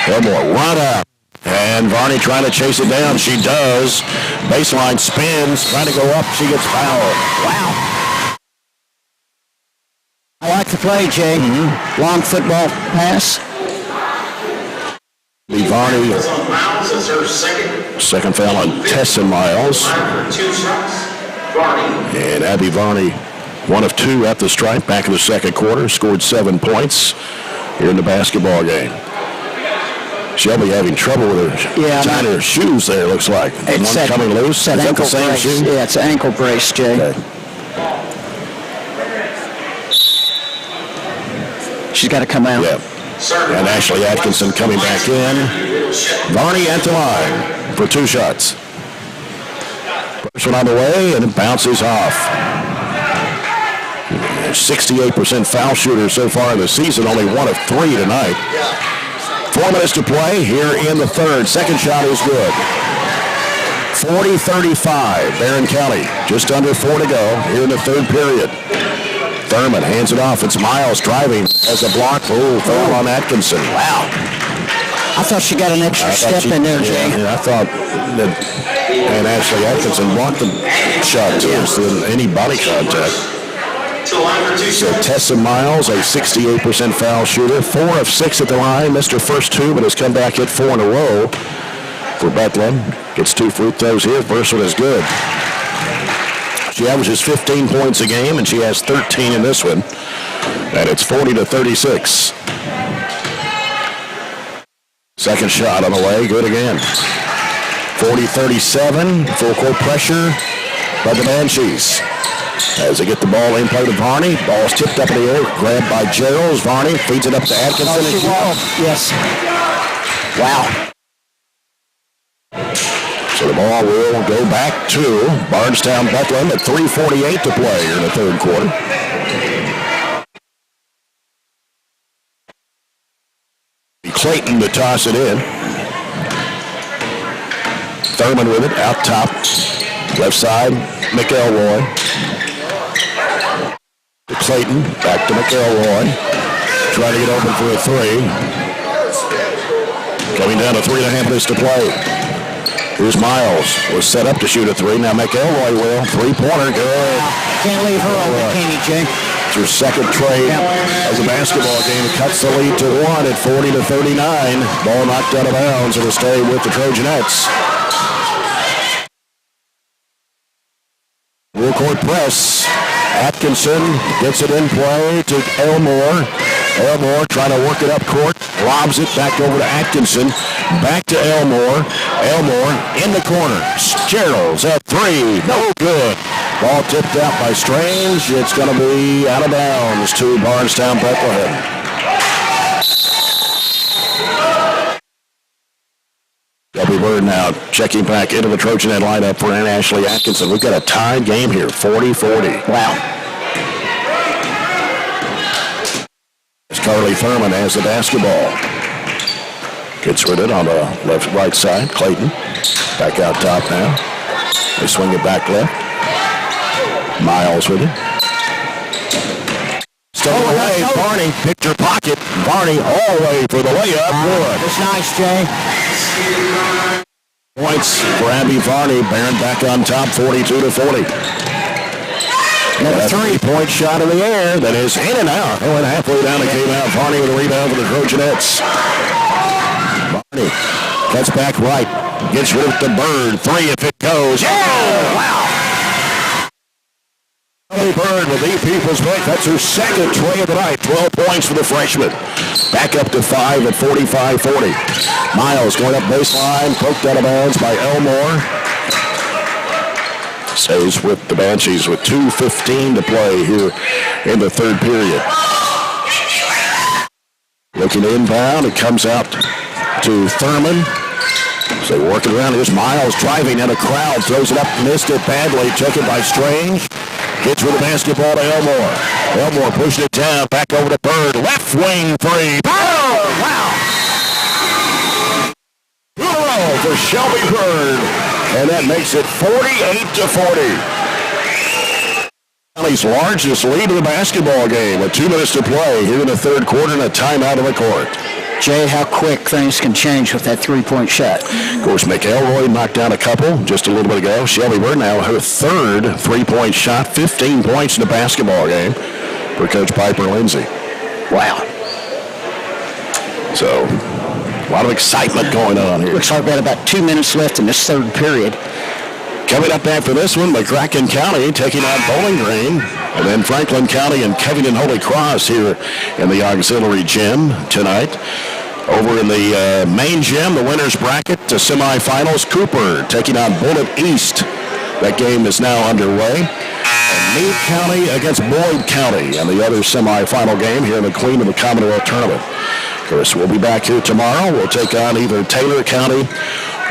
Elmore, run up. And Varney trying to chase it down. She does. Baseline spins, trying to go up. She gets fouled. Wow. I like the play, Jay. Long football pass. Varney, second foul on Tessa Miles. And Abby Varney, 1 of 2 at the stripe, back in the second quarter, scored 7 points here in the basketball game. Shelby having trouble with her tying her shoes there, looks like. It's one coming loose. Is that the same shoe? Yeah, it's an ankle brace, Jay. Okay. She's got to come out. Yeah. And Ashley Atkinson coming back in. Varney at the line for 2 shots. First one on the way, and it bounces off. 68% foul shooter so far in the season, only 1 of 3 tonight. 4 minutes to play here in the third. Second shot is good. 40-35, Barren County. Just under 4 to go here in the third period. Thurman hands it off. It's Miles driving as a block. Oh, foul on Atkinson. Wow. I thought she got an extra step in there, Jay. Yeah, I thought that, and Ashley Atkinson blocked the shot too, so any body contact. So Tessa Miles, a 68% foul shooter, 4 of 6 at the line. Missed her first 2, but has come back, hit 4 in a row for Bethlehem. Gets 2 free throws here. First one is good. She averages 15 points a game, and she has 13 in this one. And it's 40-36. Second shot on the way, good again. 40-37, full court pressure by the Banshees. As they get the ball in play to Varney. Ball's tipped up in the air, grabbed by Gerald. Varney feeds it up to Atkinson. Yes. Wow. So the ball will go back to Bardstown Bethlehem at 3:48 to play in the third quarter. Clayton to toss it in. Thurman with it, out top. Left side, McElroy. To Clayton, back to McElroy. Trying to get open for a 3. Coming down to 3.5 minutes to play. Here's Miles. Was set up to shoot a 3. Now McElroy will. 3-pointer, good. Can't leave her open, can you, Jay? It's her second trade as a basketball game. It cuts the lead to 1 at 40-39. Ball knocked out of bounds. It'll stay with the Trojanettes. Full court press. Atkinson gets it in play to Elmore. Elmore trying to work it up court. Lobs it back over to Atkinson. Back to Elmore. Elmore in the corner. Gerald's at 3. No good. Ball tipped out by Strange. It's going to be out of bounds to Bardstown Bethlehem. Shelby Bird now checking back into the Trojanet lineup for Ashley Atkinson. We've got a tied game here, 40-40. Wow. As Carly Thurman has the basketball. Gets rid of it on the right side. Clayton back out top now. They swing it back left. Miles with it. Still away. Varney picked her pocket. Varney all the way for the layup. Good. That's nice, Jay. Points for Abby Varney. Barren back on top, 42-40. Another 3-point shot in the air that is in and out. It went halfway down and came out. Varney with a rebound for the Trojanettes. Varney cuts back right. Gets rid of the Bird. 3 if it goes. Yeah! Wow! Bird with the People's Bank. That's her second tray of the night. 12 points for the freshman. Back up to 5 at 45-40. Miles going up baseline. Poked out of bounds by Elmore. Stays with the Banshees with 2:15 to play here in the third period. Looking inbound. It comes out to Thurman. So they work it around. Here's Miles driving in a crowd. Throws it up. Missed it badly. Took it by Strange. Gets with the basketball to Elmore. Elmore pushed it down. Back over to Bird. Left wing 3. Oh, wow. 2 in a row for Shelby Bird. And that makes it 48-40. County's largest lead in the basketball game with 2 minutes to play here in the third quarter and a timeout on the court. Jay, how quick things can change with that 3-point shot. Of course, McElroy knocked down a couple just a little bit ago. Shelby Bird now her third 3-point shot, 15 points in the basketball game for Coach Piper Lindsay. Wow. So, a lot of excitement going on here. Looks like we've got about 2 minutes left in this third period. Coming up after this one, McCracken County taking on Bowling Green. And then Franklin County and Covington Holy Cross here in the auxiliary gym tonight. Over in the main gym, the winners bracket to semifinals. Cooper taking on Bullitt East. That game is now underway. And Meade County against Boyd County and the other semifinal game here in the Queen of the Commonwealth tournament. Of course, we'll be back here tomorrow. We'll take on either Taylor County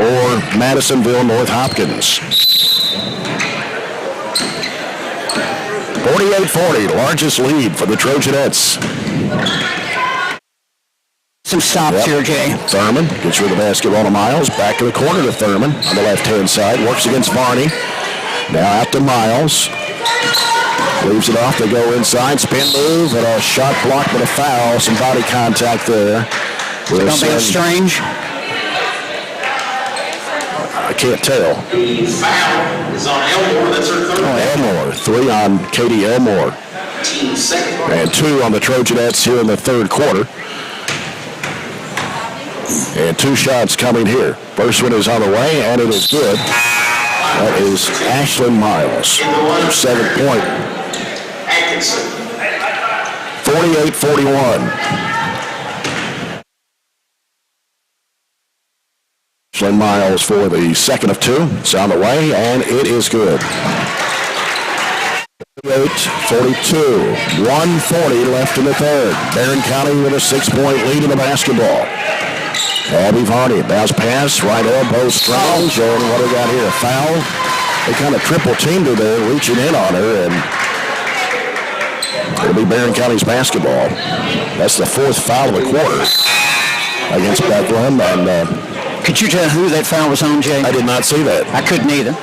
or Madisonville North Hopkins. 48-40, largest lead for the Trojanettes. Some stops here, Jay. Thurman gets rid of the basketball to Miles. Back to the corner to Thurman on the left-hand side. Works against Varney. Now out to Miles. Leaves it off. They go inside. Spin move and a shot blocked with a foul. Some body contact there. It's going to be a Strange. I can't tell. The foul is on Elmore. That's her third. Elmore. 3 on Katie Elmore. And 2 on the Trojanettes here in the third quarter. And 2 shots coming here. First one is on the way, and it is good. That is Ashlyn Miles. 7-point. 48-41. Ashlyn Miles for the second of 2. It's on the way, and it is good. 48-42. 1:40 left in the third. Barren County with a 6-point lead in the basketball. Abby Varney, bounce pass, right elbow, Strange, and what do we got here? A foul. They kind of triple teamed her there, reaching in on her, and it'll be Barren County's basketball. That's the 4th foul of the quarter against Bethlehem. And could you tell who that foul was on, Jay? I did not see that. I couldn't either.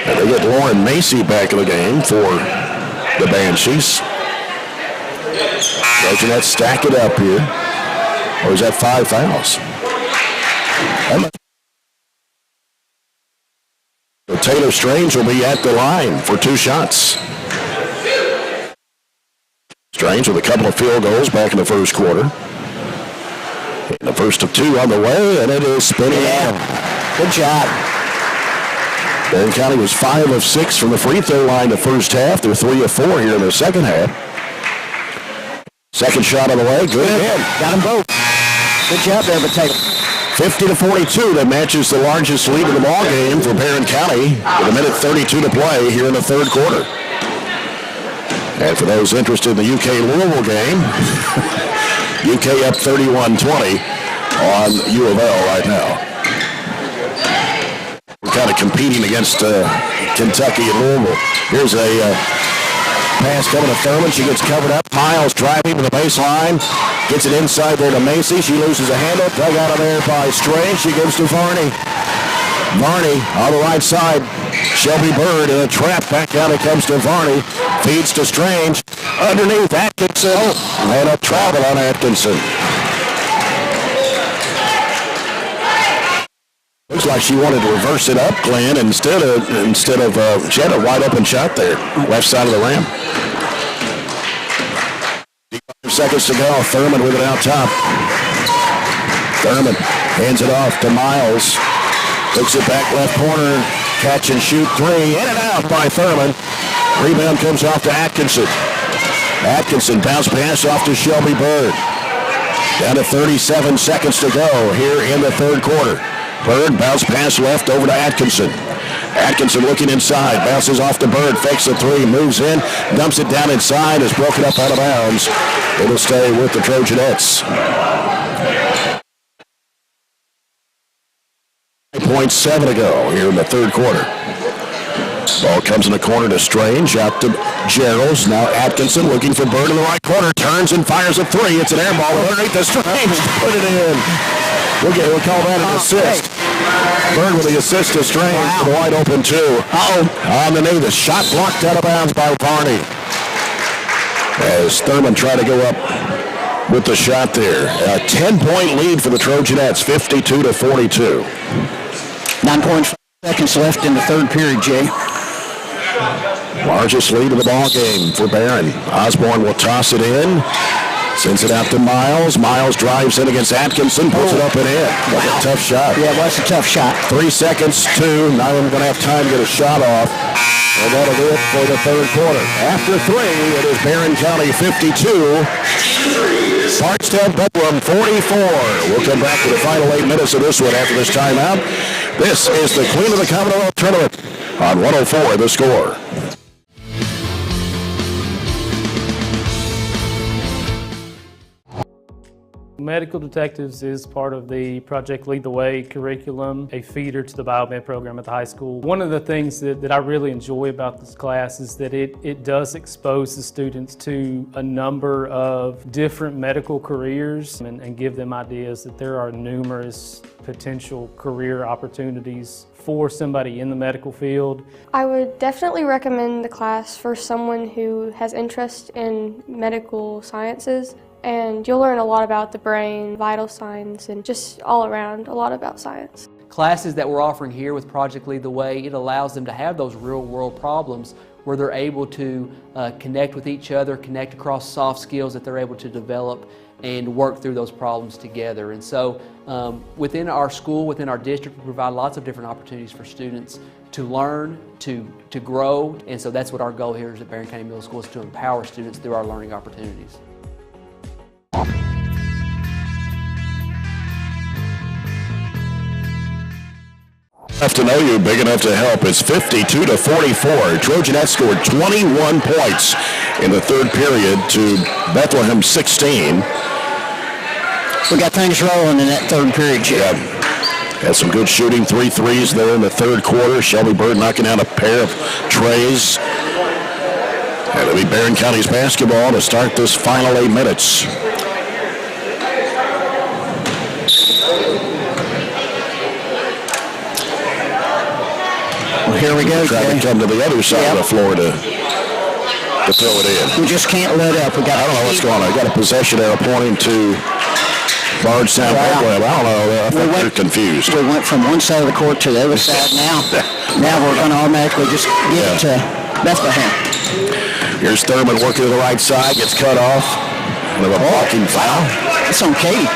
And they get Lauren Macy back in the game for the Banshees. Trojanettes stack it up here. Or is that 5 fouls? So Taylor Strange will be at the line for 2 shots. Strange with a couple of field goals back in the first quarter. And the first of 2 on the way, and it is spinning out. Good job. Barren County was 5 of 6 from the free throw line the first half. They're 3 of 4 here in the second half. Second shot on the way, good again. Got them both. Good job there, Taylor. 50-42, that matches the largest lead of the ball game for Barren County with 1:32 to play here in the third quarter. And for those interested in the UK Louisville game, UK up 31-20 on U of L right now. We're kind of competing against Kentucky and Louisville. Here's a pass coming to Thurman. She gets covered up. Miles driving to the baseline. Gets it inside there to Macy. She loses a handle. Dug out of there by Strange. She gives to Varney. Varney on the right side. Shelby Bird in a trap. Back out it comes to Varney. Feeds to Strange. Underneath Atkinson. And a travel on Atkinson. Looks like she wanted to reverse it up, Glenn, instead of she had a wide open shot there, left side of the rim. 5 seconds to go. Thurman with it out top. Thurman hands it off to Miles. Hooks it back left corner. Catch and shoot 3. In and out by Thurman. Rebound comes off to Atkinson. Atkinson bounce pass off to Shelby Bird. Down to 37 seconds to go here in the third quarter. Bird bounce pass left over to Atkinson. Atkinson looking inside, bounces off to Bird, fakes a 3, moves in, dumps it down inside, is broken up out of bounds. It'll stay with the Trojanettes. 5.7 to go here in the third quarter. Ball comes in the corner to Strange, out to Gerald's. Now Atkinson looking for Bird in the right corner, turns and fires a 3. It's an air ball underneath the Strange. Put it in. We'll call that an assist. Bird with the assist to Strange for the wide open 2. On the knee, the shot blocked out of bounds by Varney. As Thurman tried to go up with the shot there. A 10-point lead for the Trojanettes, 52-42. 9.5 seconds left in the third period, Jay. Largest lead of the ball game for Barren. Osborne will toss it in. Sends it out to Miles. Miles drives in against Atkinson, puts it up and in. That's a tough shot. Yeah, that's a tough shot. 3 seconds, 2. Not even going to have time to get a shot off. And that'll do it for the third quarter. After 3, it is Barren County 52. Bardstown Bethlehem 44. We'll come back to the final 8 minutes of this one after this timeout. This is the Queen of the Commonwealth Tournament on 104 The Score. Medical Detectives is part of the Project Lead the Way curriculum, a feeder to the biomed program at the high school. One of the things that I really enjoy about this class is that it does expose the students to a number of different medical careers and give them ideas that there are numerous potential career opportunities for somebody in the medical field. I would definitely recommend the class for someone who has interest in medical sciences, and you'll learn a lot about the brain, vital signs, and just all around a lot about science. Classes that we're offering here with Project Lead the Way, it allows them to have those real world problems where they're able to connect with each other, connect across soft skills that they're able to develop and work through those problems together. And so within our school, within our district, we provide lots of different opportunities for students to learn, to grow. And so that's what our goal here is at Barren County Middle School, is to empower students through our learning opportunities. Enough to know you, big enough to help. It's 52-44. Trojanettes scored 21 points in the third period to Bethlehem 16. We got things rolling in that third period, Jim. Yeah. Had some good shooting, 3 threes there in the third quarter. Shelby Bird knocking down a pair of trays. And it'll be Barren County's basketball to start this final 8 minutes. Well, here we go. Trying to come to the other side of the floor to throw it in. We just can't let up. I don't know what's going on. I got a possession arrow pointing to Bardstown Bethlehem. I don't know. I think they're confused. We went from one side of the court to the other side now. Now we're going to automatically just give it to Bethlehem. Here's Thurman working to the right side. Gets cut off. With a blocking foul. It's on Katie.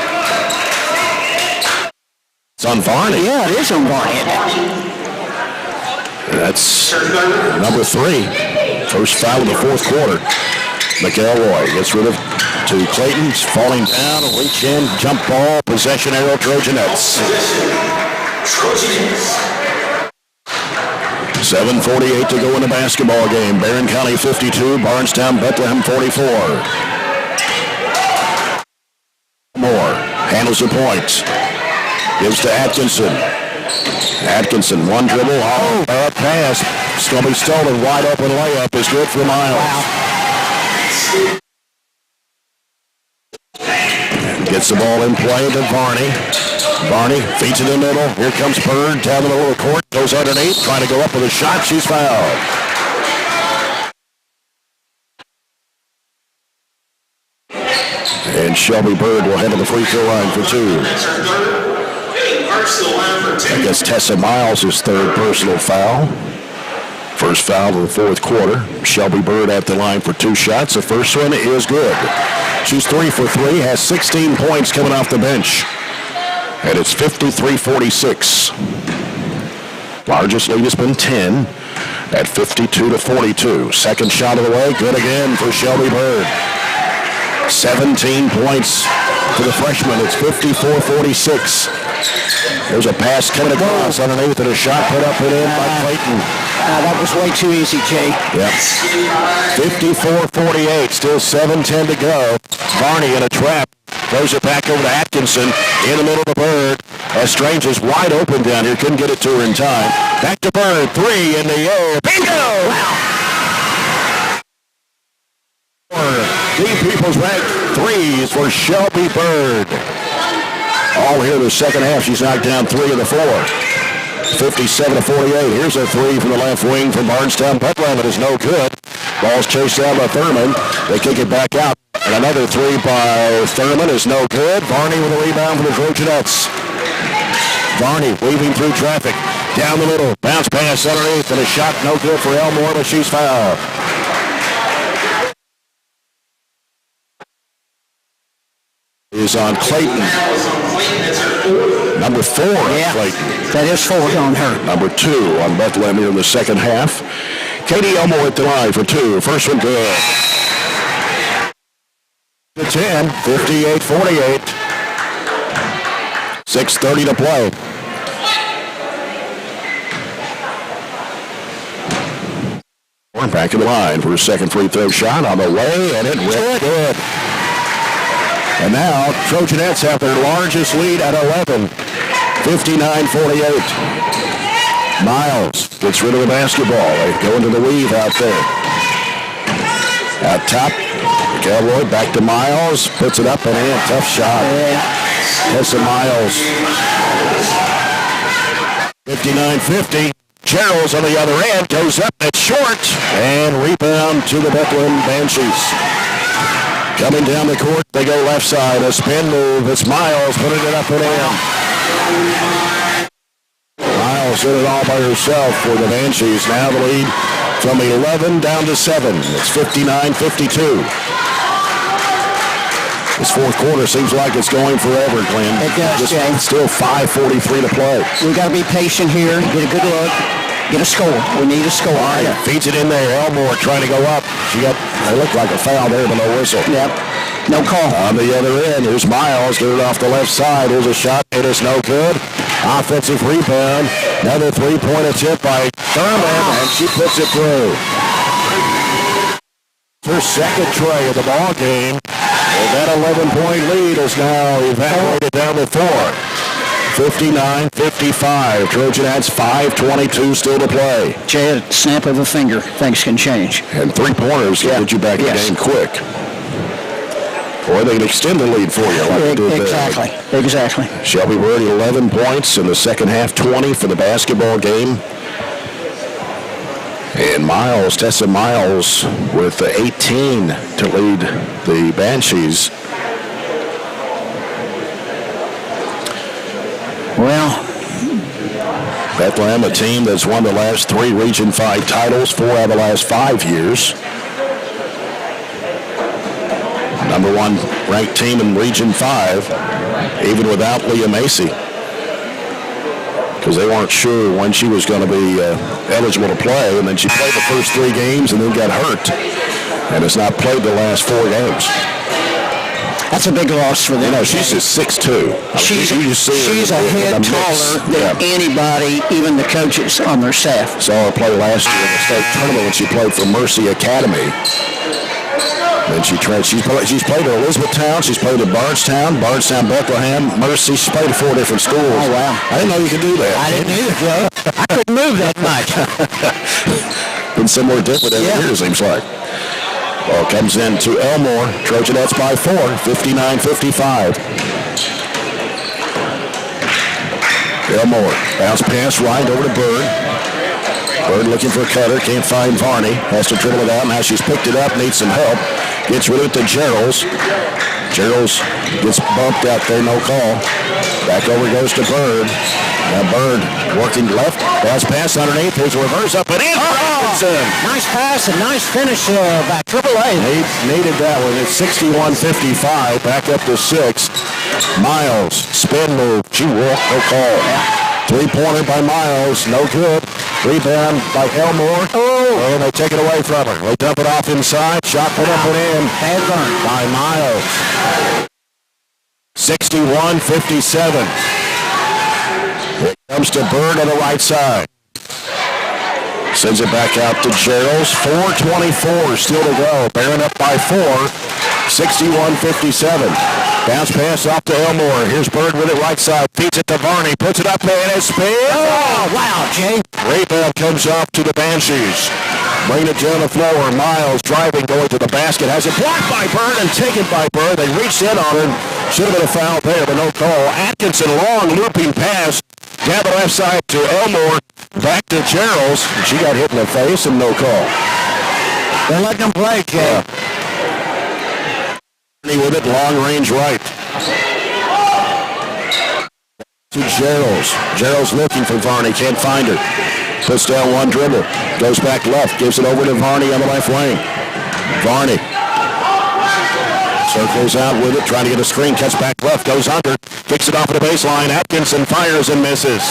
It's on Varney. Yeah, it is on Varney. That's number 3. First foul of the fourth quarter. McElroy gets rid of to Clayton. Falling down, reach in, jump ball, possession arrow, Trojanettes. 7:48 to go in the basketball game. Barren County 52, Bardstown Bethlehem 44. Moore handles the point. Gives to Atkinson. Atkinson, one dribble, up pass. It's going to be stolen. Wide open layup is good for Miles. Wow. Gets the ball in play to Varney. Varney feeds it in the middle. Here comes Bird down the middle of the court. Goes underneath, trying to go up with a shot. She's fouled. And Shelby Bird will head to the free throw line for 2. I guess Tessa Miles' third personal foul. First foul of the fourth quarter. Shelby Bird at the line for 2 shots. The first one is good. She's 3 for 3, has 16 points coming off the bench. And it's 53-46. Largest lead has been 10 at 52-42. Second shot of the way, good again for Shelby Bird. 17 points for the freshman. It's 54-46. There's a pass coming across underneath and a shot put up and in by Clayton. That was way too easy, Jay. Yep. 54-48, still 7:10 to go. Varney in a trap. Throws it back over to Atkinson in the middle of the Bird. Strange is wide open down here. Couldn't get it to her in time. Back to Bird. 3 in the air. Bingo! The People's ranked 3s for Shelby Bird. All here in the second half. She's knocked down 3 of the 4. 57-48. Here's a 3 from the left wing from Bardstown Bethlehem. It is no good. Ball's chased down by Thurman. They kick it back out. And another 3 by Thurman is no good. Varney with a rebound for the Trojanettes. Varney weaving through traffic. Down the middle. Bounce pass underneath. And a shot no good for Elmore, but she's fouled. Is on Clayton. Number 4 on Clayton. That is 4 on her. Number 2 on Bethlehem here in the second half. Katie Elmore at the line for 2. First one good. The 10, 58-48. 6:30 to play. Back in the line for a second free throw shot on the way, and it went good. And now Trojanettes have their largest lead at 11, 59-48. Miles gets rid of the basketball. They go into the weave out there. Out top, Gilroy back to Miles, puts it up and in. Tough shot. Tessa Miles. 59-50. Gerald's on the other end, goes up and short, and rebound to the Bethlehem Banshees. Coming down the court, they go left side, a spin move. It's Miles putting it up and in. Miles did it all by herself for the Banshees. Now the lead from 11 down to 7. It's 59-52. This fourth quarter seems like it's going forever, Glenn. It does, Jay. Still 5:43 to play. We got to be patient here, get a good look, get a score. We need a score. All right, feeds it in there. Elmore trying to go up. It looked like a foul there, but no whistle. Yep, no call. On the other end, here's Miles. Get it off the left side. Here's a shot. It is no good. Offensive rebound. Another three-point attempt by Thurman, and she puts it through. Her second tray of the ball game. And that 11-point lead is now evaporated down to 4. 59-55. Trojanettes 5:22 still to play. Jay, at a snap of a finger, things can change. And 3-pointers can get you back in the game quick. Or they can extend the lead for you. Like Exactly. Shelby Bird 11 points in the second half, 20 for the basketball game. And Miles, Tessa Miles, with 18 to lead the Banshees. Well, Bethlehem, a team that's won the last 3 Region 5 titles, 4 out of the last 5 years. Number 1 ranked team in Region 5, even without Leah Macy, because they weren't sure when she was going to be eligible to play, and then she played the first 3 games and then got hurt, and has not played the last 4 games. That's a big loss for them. You know, she's just 6'2". She's a head taller than anybody, even the coaches on their staff. Saw her play last year in the state tournament when she played for Mercy Academy. Then she's played at Elizabethtown, she's played at Bardstown Bethlehem, Mercy. She's played at 4 different schools. Oh, wow. I didn't know you could do that. I didn't either, Joe. I couldn't move that much. Been somewhere different every year, seems like. Ball comes in to Elmore. Trojanettes by 4, 59-55. Elmore, bounce pass right over to Bird. Bird looking for a cutter, can't find Varney. Has to dribble it out. Now she's picked it up, needs some help. Gets rid of it to Gerald's. Gerald's gets bumped out there, no call. Back over goes to Bird. Now Bird working left. Bounce pass underneath. Here's a reverse up and in. Nice pass and nice finish by AAA. Needed that one. It's 61-55. Back up to 6. Miles, spin move. She walked, no call. 3-pointer by Miles, no good. Rebound by Elmore. And they take it away from her. They dump it off inside. Shot put up and in. Bad burn by Miles. 61-57. Here comes to Bird on the right side. Sends it back out to Gerald's. 4:24 still to go. Barren up by 4. 61-57. Bounce pass off to Elmore. Here's Bird with it right side. Feeds it to Varney. Puts it up and it spins. Oh, wow, Jay. Rebound comes off to the Banshees. Bring it down the floor. Miles driving, going to the basket. Has it blocked by Bird and taken by Bird. They reached in on it. Should have been a foul there, but no call. Atkinson, long looping pass. Down the left side to Elmore. Back to Gerald's. She got hit in the face and no call. They're letting them play, Jay. With it, long range right. To Gerald's. Gerald's looking for Varney, can't find her. Puts down one dribble. Goes back left, gives it over to Varney on the left wing. Varney. Circles out with it, trying to get a screen, cuts back left, goes under, kicks it off at the baseline. Atkinson fires and misses.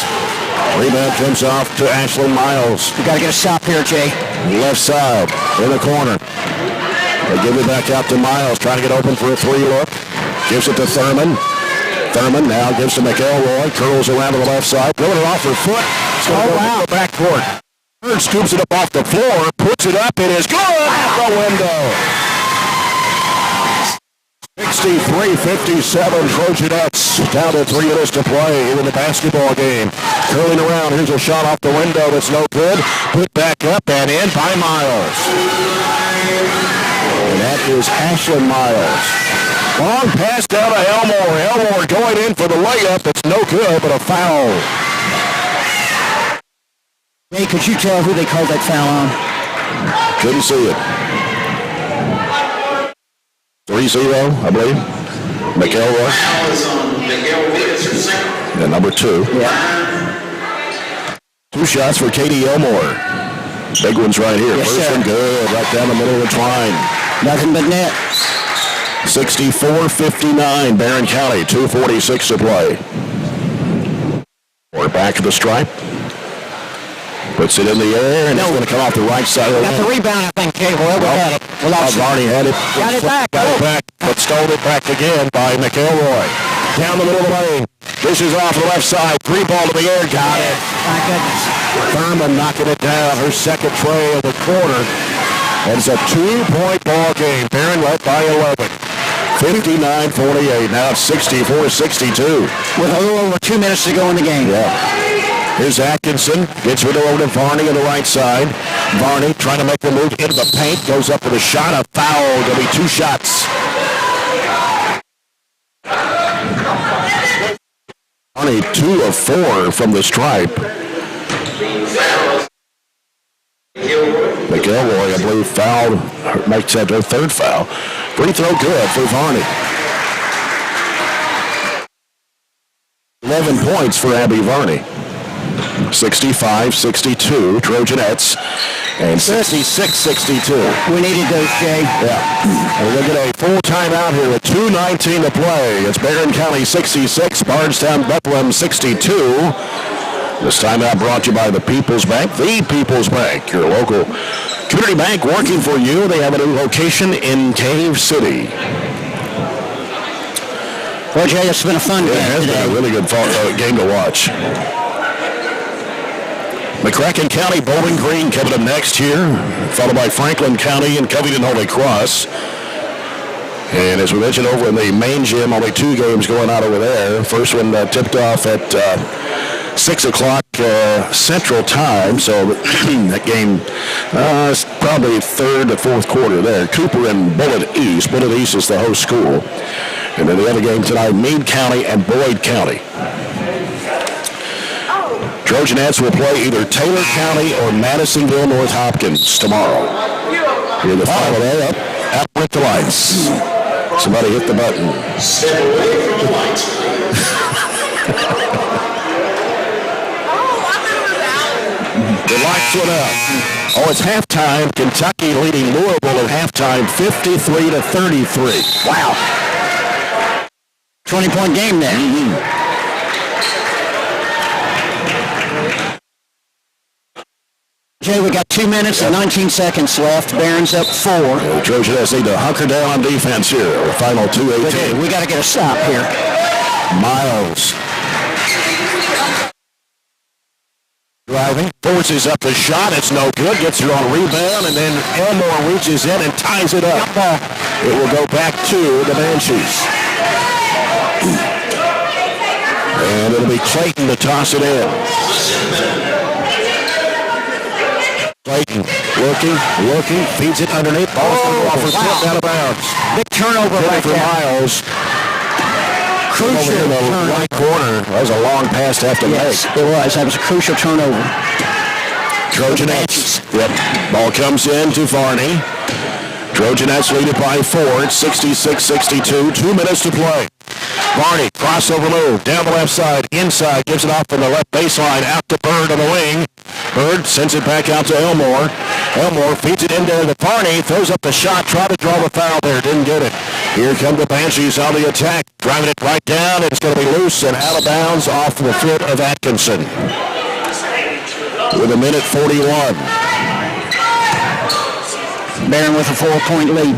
Rebound comes off to Ashley Miles. You got to get a stop here, Jay. Left side, in the corner. They give it back out to Miles, trying to get open for a 3 look. Gives it to Thurman. Thurman now gives to McElroy. Curls around to the left side. Throwing it off her foot. Wow. The backcourt. Bird scoops it up off the floor. Puts it up. It is good. Out the window. 63-57, Trojanettes down to 3 minutes to play here in the basketball game. Curling around, here's a shot off the window that's no good. Put back up and in by Miles. And that is Ashlyn Miles. Long pass down to Elmore. Elmore going in for the layup. It's no good, but a foul. Hey, could you tell who they called that foul on? Couldn't see it. 3-0, I believe. McElroy. And number 2. Yeah. 2 shots for Katie Elmore. Big one's right here. Yes, First sir. one good, right down the middle of the twine. Nothing but net. 64-59, Barren County, 2:46 to play. We're back to the stripe. Puts it in the air, and it's going to come off the right side of the Got the rebound, I think, Kay. Whoever had it. Varney had it. Got it back. Got it back, but stole it back again by McElroy. Down the middle of the lane. Dishes off the left side. 3 ball to the air. Got it. My goodness. Thurman knocking it down. Her second tray of the quarter. And it's a 2-point ball game. Barren led by 11. 59-48. Now it's 64-62. With a little over 2 minutes to go in the game. Yeah. Here's Atkinson. Gets rid over to Varney on the right side. Varney trying to make the move into the paint. Goes up with a shot. A foul. There'll be 2 shots. Varney 2 of 4 from the stripe. McElroy, I believe, fouled. Makes that their 3rd foul. Free throw good for Varney. 11 points for Abby Varney. 65-62, Trojanettes, and 66-62. We needed those, Jay. Yeah. And we'll get a full timeout here with 2:19 to play. It's Barren County 66, Bardstown Bethlehem 62. This timeout brought to you by the People's Bank. The People's Bank, your local community bank working for you. They have a new location in Cave City. Well, Jay, it's been a fun game It has been a really good game to watch. McCracken County, Bowling Green coming up next here, followed by Franklin County and Covington Holy Cross. And as we mentioned over in the main gym, only 2 games going on over there. First one tipped off at 6 o'clock Central Time, so that game is probably 3rd to 4th quarter there. Cooper and Bullitt East. Bullitt East is the host school. And then the other game tonight, Meade County and Boyd County. Trojanettes will play either Taylor County or Madisonville North Hopkins tomorrow. Here the final there, up with the lights. Somebody hit the button. Step away from the light. The lights went up. Oh, it's halftime. Kentucky leading Louisville at halftime, 53-33. Wow. 20-point game there. Mm-hmm. Jay, we got 2 minutes and 19 seconds left. Barron's up 4. Trojanettes need to hunker down on defense here. The final 2:18. We got to get a stop here. Miles. Driving, forces up the shot. It's no good. Gets her on rebound, and then Elmore reaches in and ties it up. It will go back to the Banshees. And it'll be Clayton to toss it in. Clayton looking, feeds it underneath. Ball's going to go off her tip out of bounds. Big turnover right for there. Miles. Crucial in the turnover. right corner. That was a long pass to have to make. It was. That was a crucial turnover. Trojanettes. Yep. Ball comes in to Varney. Trojanettes lead it by 4. It's 66-62. 2 minutes to play. Varney, crossover move, down the left side, inside, gives it off from the left baseline, out to Bird on the wing. Bird sends it back out to Elmore. Elmore feeds it in there to Varney, throws up the shot, tried to draw the foul there, didn't get it. Here come the Banshees on the attack, driving it right down, it's going to be loose and out of bounds off the foot of Atkinson. With 1:41. Barren with a 4-point lead.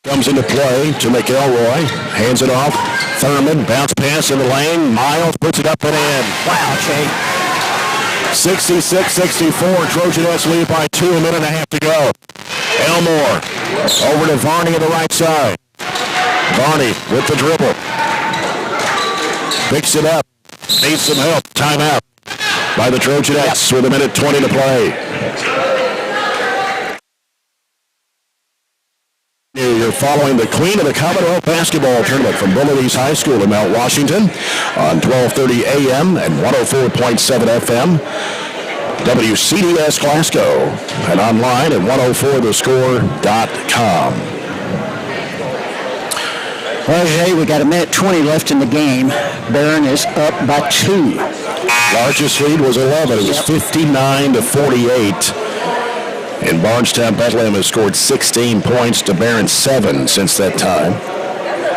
Comes into play to McElroy. Hands it off. Thurman, bounce pass in the lane. Miles puts it up and in. Wow, Jay. 66-64. Trojanettes lead by 2, 1.5 minutes to go. Elmore Over to Varney on the right side. Varney with the dribble. Picks it up. Needs some help. Timeout by the Trojanettes with 1:20 to play. You're following the Queen of the Commonwealth basketball tournament from Bullitt East High School in Mount Washington on 1230 AM and 104.7 FM. WCDS Glasgow and online at 104thescore.com. Well, Jay, we got 1:20 left in the game. Barren is up by 2. Largest lead was 11. It was 59 to 48. And Bardstown Bethlehem has scored 16 points to Barren 7 since that time.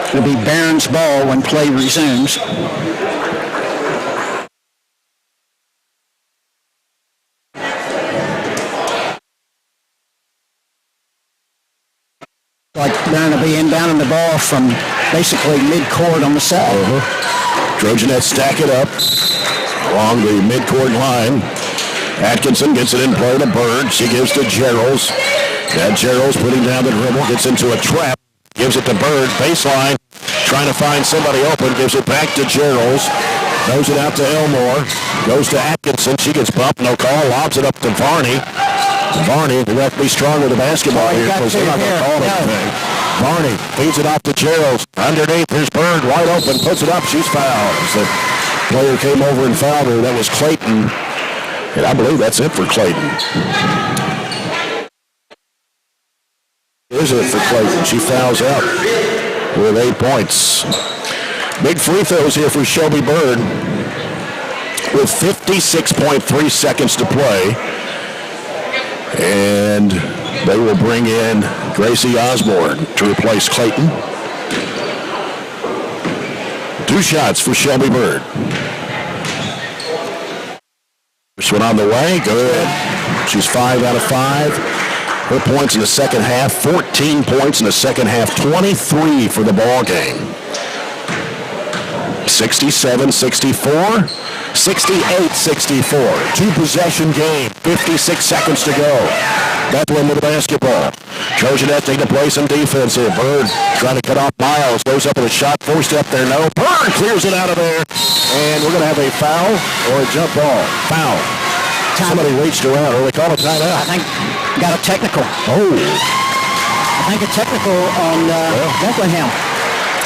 It'll be Barren's ball when play resumes. Like Barren will be inbounding the ball from basically mid-court on the side. Trojanettes stack it up along the mid-court line. Atkinson gets it in play to Bird. She gives to Geralds. Now Geralds putting down the dribble, gets into a trap, gives it to Bird. Baseline, trying to find somebody open, gives it back to Geralds. Throws it out to Elmore. Goes to Atkinson. She gets bumped, no call. Lobs it up to Varney. Varney will have to be strong with the basketball here because they're not going to call anything. Varney feeds it off to Geralds. Underneath, there's Bird wide open. Puts it up. She's fouled. The player came over and fouled her. That was Clayton. And I believe that's it for Clayton. Is it for Clayton? She fouls out with 8 points. Big free throws here for Shelby Bird with 56.3 seconds to play. And they will bring in Gracie Osborne to replace Clayton. 2 shots for Shelby Bird. First one on the way, good. She's 5 out of 5. Her points in the second half, 14 points in the second half, 23 for the ball game. 67-64, 68-64. 2-possession game, 56 seconds to go. Bethlehem with the basketball. Trojanettes need to play some defense here. Bird trying to cut off Miles. Goes up with a shot, forced up there, no. Bird clears it out of there. And we're going to have a foul or a jump ball. Foul. Somebody reached around, or they call a timeout. I think got a technical. Oh. I think a technical on Bethlehem.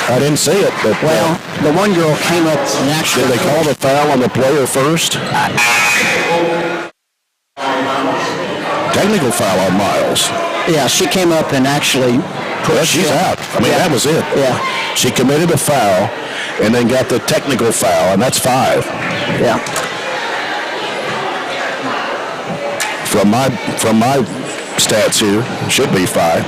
I didn't see it, but... Well, the one girl came up and actually... Did they call the foul on the player first? Technical foul on Miles. Yeah, she came up and actually... Well, she's out. I mean, that was it. Yeah. She committed a foul and then got the technical foul, and that's 5. Yeah. From my stats here, should be 5.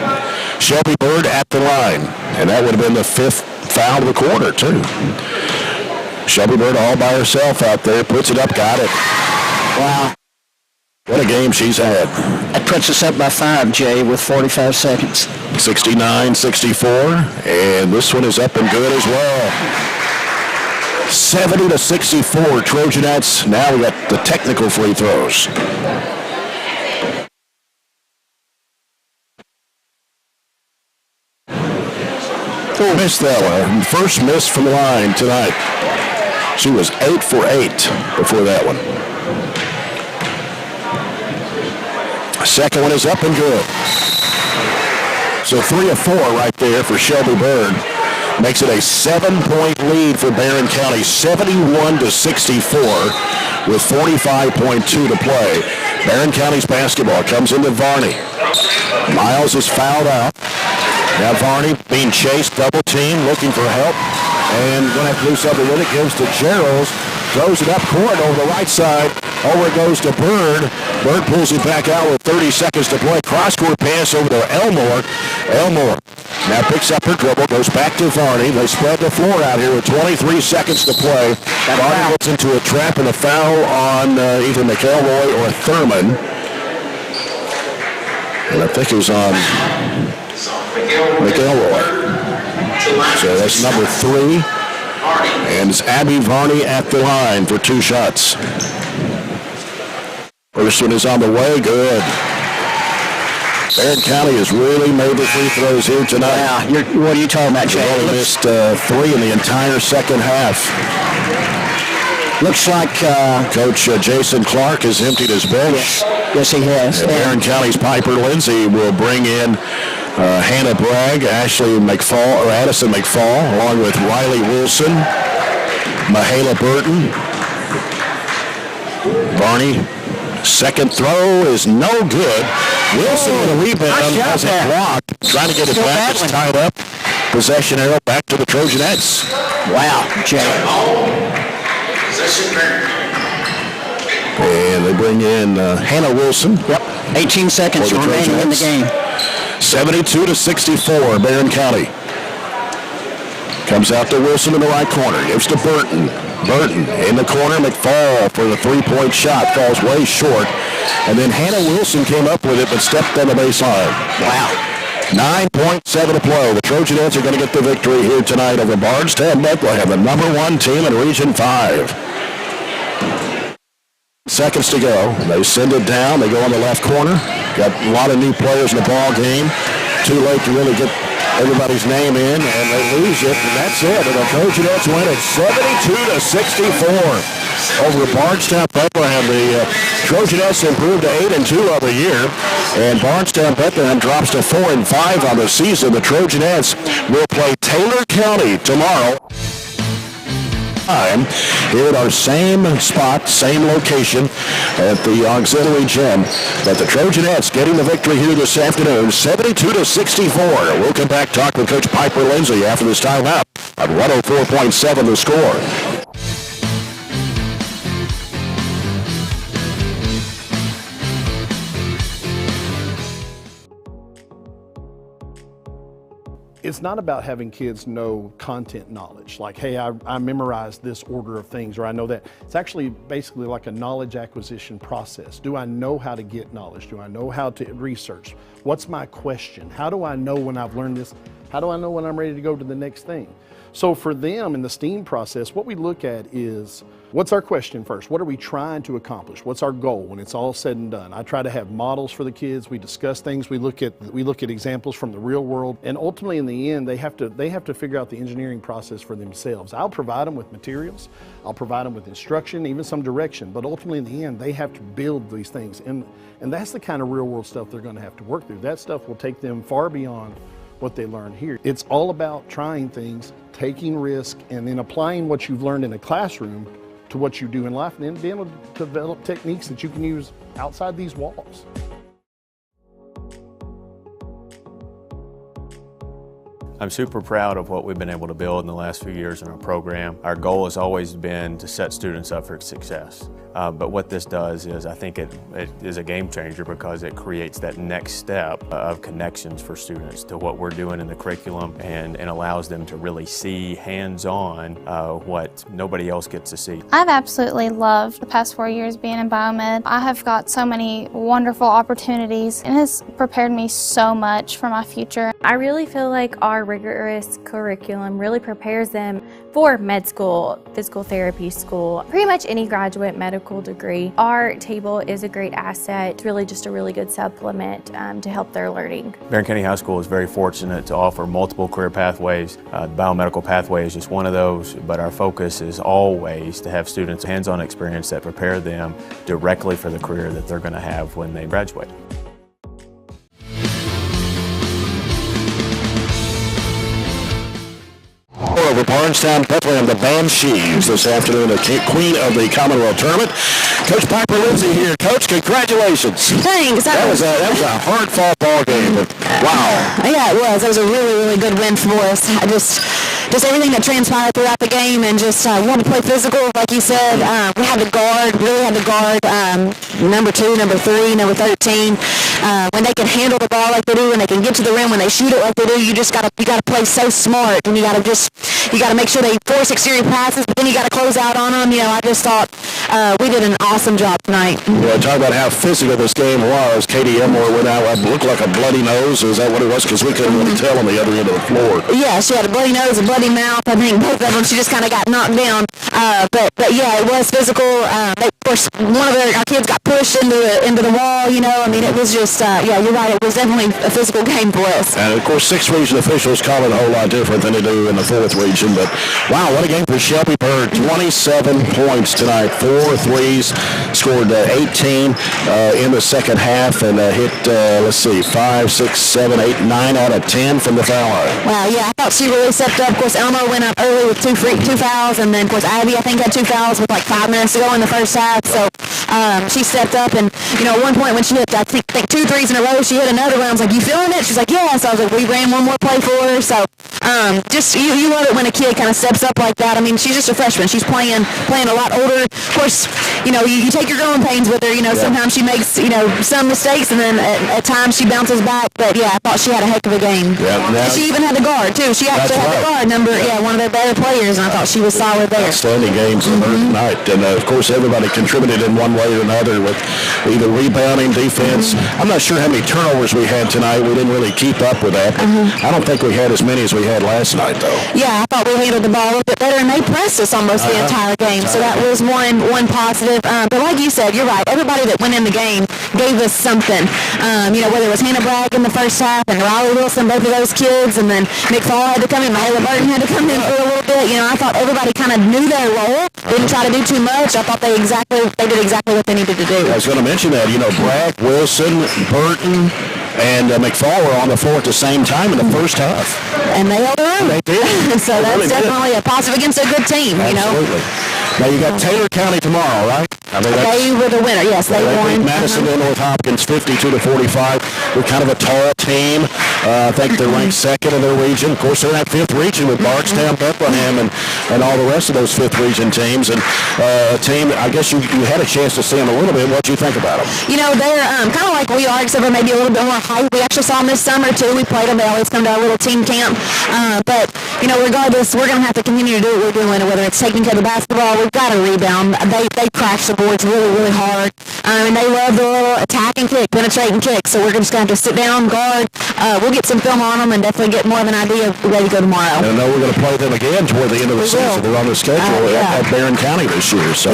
Shelby Bird at the line, and that would have been the 5th foul of the quarter, too. Shelby Bird all by herself out there, puts it up, got it. Wow. What a game she's had. That puts us up by 5, Jay, with 45 seconds. 69-64, and this one is up and good as well. 70-64, Trojanettes. Now we got the technical free throws. Missed that one. First miss from the line tonight. She was 8 for 8 before that one. Second one is up and good. So 3 of 4 right there for Shelby Bird. Makes it a 7-point lead for Barren County, 71-64 with 45.2 to play. Barren County's basketball comes into Varney. Miles is fouled out. Now Varney being chased, double team, looking for help. And going to have to do something with it. Gives to Geralds. Throws it up court over the right side. Over it goes to Bird. Bird pulls it back out with 30 seconds to play. Cross-court pass over to Elmore. Elmore now picks up her dribble, goes back to Varney. They spread the floor out here with 23 seconds to play. Varney gets into a trap and a foul on either McElroy or Thurman. And I think it was on McElroy. So that's number 3. And it's Abby Varney at the line for 2 shots. First one is on the way, good. Barren County has really made the free throws here tonight. Yeah, what are you talking about, Jay? They only missed 3 in the entire second half. Looks like Coach Jason Clark has emptied his bench. Yes, he has. And Barren County's Piper Lindsay will bring in Hannah Bragg, Addison McFall, along with Riley Wilson, Mahala Burton. Barney, second throw is no good. Wilson with a rebound, has it blocked. Trying to get it back, it's tied up. Possession arrow back to the Trojanettes. Wow, Jay. And they bring in Hannah Wilson. Yep, 18 seconds remaining in the game. 72-64, Barren County. Comes out to Wilson in the right corner. Gives to Burton. Burton in the corner. McFall for the three-point shot. Falls way short. And then Hannah Wilson came up with it but stepped on the baseline. Wow. 9.7 to play. The Trojanettes are going to get the victory here tonight over Bardstown Bethlehem, the #1 team in Region 5. Seconds to go. They send it down. They go on the left corner. Got a lot of new players in the ball game. Too late to really get everybody's name in, and they lose it, and that's it. And the Trojanettes win at 72-64 over Bardstown Bethlehem. The Trojanettes improved to 8-2 on the year, and Bardstown Bethlehem drops to 4-5 on the season. The Trojanettes will play Taylor County tomorrow. Here at our same spot, same location at the auxiliary gym. But the Trojanettes getting the victory here this afternoon, 72-64. We'll come back, talk with Coach Piper Lindsay after this timeout at 104.7 the score. It's not about having kids know content knowledge, like, hey, I memorized this order of things, or I know that. It's actually basically like a knowledge acquisition process. Do I know how to get knowledge? Do I know how to research? What's my question? How do I know when I've learned this? How do I know when I'm ready to go to the next thing? So for them in the STEAM process, what we look at is, what's our question first? What are we trying to accomplish? What's our goal when it's all said and done? I try to have models for the kids. We discuss things. We look at examples from the real world. And ultimately in the end, they have to figure out the engineering process for themselves. I'll provide them with materials. I'll provide them with instruction, even some direction. But ultimately in the end, they have to build these things. And that's the kind of real world stuff they're going to have to work through. That stuff will take them far beyond what they learn here. It's all about trying things, taking risk, and then applying what you've learned in a classroom to what you do in life, and then being able to develop techniques that you can use outside these walls. I'm super proud of what we've been able to build in the last few years in our program. Our goal has always been to set students up for success. But what this does is, I think it is a game changer because it creates that next step of connections for students to what we're doing in the curriculum, and allows them to really see hands-on what nobody else gets to see. I've absolutely loved the past 4 years being in biomed. I have got so many wonderful opportunities, and it has prepared me so much for my future. I really feel like our rigorous curriculum really prepares them for med school, physical therapy school, pretty much any graduate medical degree. Our table is a great asset. It's really just a really good supplement to help their learning. Barren County High School is very fortunate to offer multiple career pathways. The biomedical pathway is just one of those, but our focus is always to have students hands-on experience that prepare them directly for the career that they're going to have when they graduate. Over Bardstown Bethlehem, the Banshees this afternoon, the queen of the Commonwealth tournament. Coach Piper Lindsay here. Coach, congratulations. Thanks. That was a hard-fought ball game, but wow. Yeah, it was. That was a really, really good win for us. Just everything that transpired throughout the game, and just wanted to play physical, like you said. We had to guard, really had to guard number 2, number 3, number 13. When they can handle the ball like they do, when they can get to the rim, when they shoot it like they do, you gotta play so smart, and you gotta make sure they force exterior passes, but then you gotta close out on them. I just thought we did an awesome job tonight. Yeah, talk about how physical this game was. Katie Elmore went out, looked like a bloody nose. Is that what it was? Because we couldn't really tell on the other end of the floor. Yeah, she had a bloody nose, a bloody mouth. I think both of them, she just kind of got knocked down. But yeah, it was physical. Of course, one of our kids got pushed into the wall. I mean, it was just yeah, you're right. It was definitely a physical game for us. And of course, 6th region officials call it a whole lot different than they do in the 4th region. But wow, what a game for Shelby Bird! 27 points tonight, 4 threes, scored 18 in the second half, and hit 5, 6, 7, 8, 9 out of 10 from the foul line. Wow, yeah, I thought she really stepped up. Of course, Elmo went up early with two fouls, and then of course Abby, I think, had 2 fouls with like 5 minutes to go in the first half. So she stepped up, and at one point when she hit, I think 2 threes in a row, she hit another one. I was like, "You feeling it?" She's like, "Yeah." So I was like, "We ran one more play for her." So just you love it when a kid kind of steps up like that. I mean, she's just a freshman. She's playing a lot older. Of course, you take your growing pains with her. Sometimes she makes some mistakes, and then at times she bounces back. But yeah, I thought she had a heck of a game. Yeah, she even had the guard too. She actually had the guard number. Yeah, one of their better players, and I thought she was solid there. Outstanding games tonight, and of course everybody contributed in one way or another with either rebounding, defense. I'm not sure how many turnovers we had tonight. We didn't really keep up with that. I don't think we had as many as we had last night, though. Yeah, I thought we handled the ball a little bit better, and they pressed us almost the entire game. So that was one positive. But like you said, you're right. Everybody that went in the game gave us something. Whether it was Hannah Bragg in the first half and Riley Wilson, both of those kids, and then McFall had to come in, Mayla Burton had to come in for a little bit. I thought everybody kind of knew their role, didn't try to do too much. I thought they did exactly what they needed to do. I was going to mention that. Bragg, Wilson, Burton, and McFall were on the floor at the same time in the first half. And they held their own. They did. So that's definitely a positive against a good team, Absolutely. Now you got Taylor County tomorrow, right? They were the winner. Yes, they won. Madison and North Hopkins 52-45. We're kind of a tall team. I think they're ranked 2nd in their region. Of course, they're in that 5th region with Bardstown Bethlehem and all the rest of those 5th region teams. And a team, I guess you had a chance to see them a little bit. What do you think about them? They're kind of like we are, except for maybe a little bit more height. We actually saw them this summer, too. We played them. They always come to our little team camp. But regardless, we're going to have to continue to do what we're doing, whether it's taking care of the basketball. We've got to rebound. They crash the boards really, really hard. And they love the little attack and kick, penetrate and kick. So we're just going to have to sit down, guard. We'll get some film on them and definitely get more of an idea of the way to go tomorrow. And I know we're going to play them again toward the end of the season. They're on the schedule at Barren County this year. So,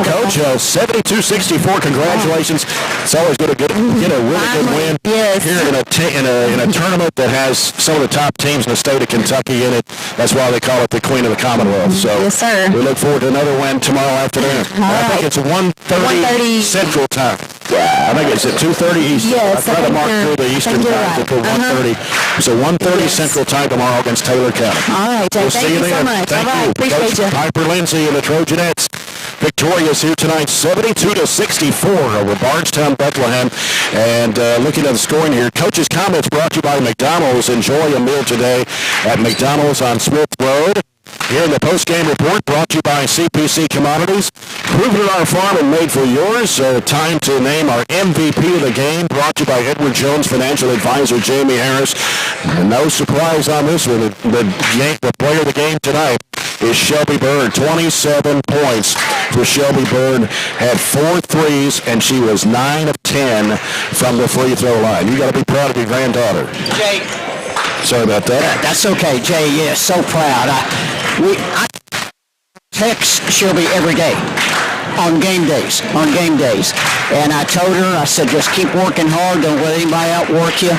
Coach, 72-64, congratulations. It's always good to get a really good win here in a tournament that has some of the top teams in the state of Kentucky in it. That's why they call it the Queen of the Commonwealth. So yes, sir. We look forward to another win tomorrow afternoon. I think it's 1:30 Central Time. Yeah, I think it's at 2:30 Eastern. Yes, I try to mark through the Eastern time to put 1:30. So 1:30 Central Time tomorrow against Taylor County. All right, Jay. We'll Thank see you so then. much. Thank All right, you. appreciate Coach you. Piper Lindsay and the Trojanettes victorious here tonight, 72-64 over Bardstown Bethlehem. And looking at the scoring here, Coach's comments brought to you by McDonald's. Enjoy a meal today at McDonald's on Smith Road. Here in the post-game report, brought to you by CPC Commodities. Proven at our farm and made for yours. Time to name our MVP of the game, brought to you by Edward Jones Financial Advisor Jamie Harris. And no surprise on this one. The player of the game tonight is Shelby Bird. 27 points for Shelby Bird. Had 4 threes, and she was 9 of 10 from the free throw line. You got to be proud of your granddaughter. Jay. Sorry about that. That's okay, Jay. Yeah, so proud. I text Shelby every day on game days. And I told her, I said, just keep working hard. Don't let anybody outwork you.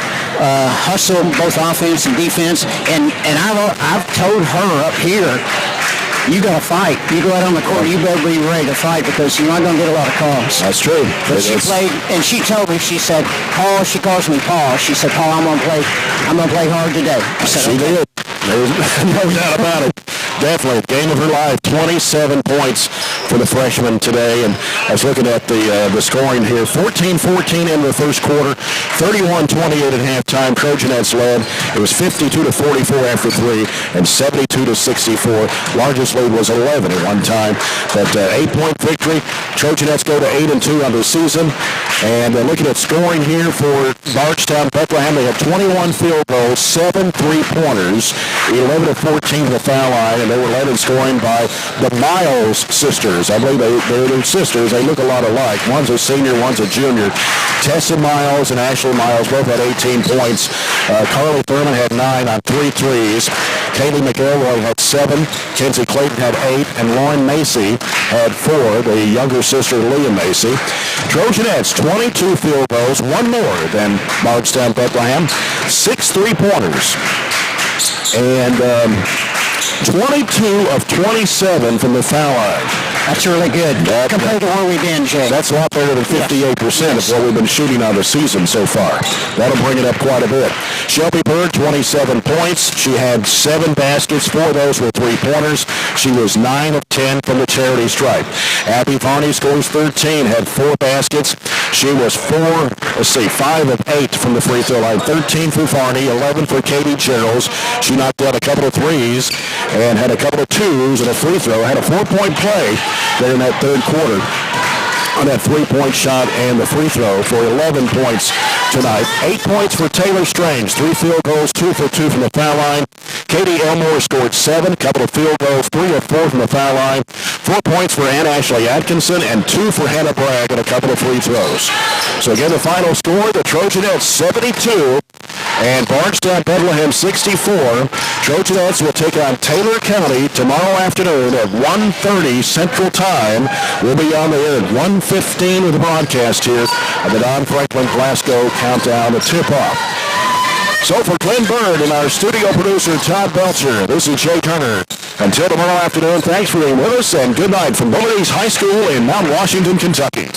Hustle both offense and defense. And I've told her up here, you got to fight. You go out on the court, you better be ready to fight because you're not going to get a lot of calls. That's true. But she played, and she told me, she said, Paul, she calls me Paul. She said, Paul, I'm going to play hard today. I said, she did. There's no doubt about it. Definitely, game of her life. 27 points for the freshman today. And I was looking at the scoring here. 14-14 in the first quarter, 31-28 at halftime. Trojanettes led. It was 52-44 after 3 and 72-64. Largest lead was 11 at one time. But 8-point victory. Trojanettes go to 8-2 on the season. And looking at scoring here for Bardstown Bethlehem, they had 21 field goals, 7 3-pointers, 11 of 14 to the foul line, and they were led in scoring by the Miles sisters. I believe they're sisters. They look a lot alike. One's a senior, one's a junior. Tessa Miles and Ashley Miles both had 18 points. Carly Thurman had 9 on 3 threes. Kaylee McElroy had 7, Kenzie Clayton had 8, and Lauren Macy had 4, the younger sister Leah Macy. Trojanettes, 22 field goals, one more than Bardstown Bethlehem, 6 3-pointers, and 22 of 27 from the foul line. That's really good compared to where we've been, Jay. That's a lot better than 58% of what we've been shooting on the season so far. That'll bring it up quite a bit. Shelby Bird, 27 points. She had 7 baskets. 4 of those were 3-pointers. She was 9 of 10 from the charity stripe. Abby Varney scores 13, had 4 baskets. She was 5 of 8 from the free throw line. 13 for Varney, 11 for Katie Geralds. She knocked out a couple of threes and had a couple of twos and a free throw. Had a 4-point play there in that third quarter on that 3-point shot and the free throw for 11 points tonight. 8 points for Taylor Strange, 3 field goals, 2 for 2 from the foul line. Katie Elmore scored 7, a couple of field goals, 3 of 4 from the foul line. 4 points for Ann Ashley Atkinson and 2 for Hannah Bragg and a couple of free throws. So again, the final score, the Trojanettes 72 and Bardstown Bethlehem 64. Trojanettes will take on Taylor County tomorrow afternoon at 1:30 Central Time. We'll be on the air at 1:15 with the broadcast here of the Don Franklin Glasgow Countdown to tip-off. So for Glenn Bird and our studio producer Todd Belcher, this is Jay Turner. Until tomorrow afternoon, thanks for being with us and good night from Bullitt East High School in Mount Washington, Kentucky.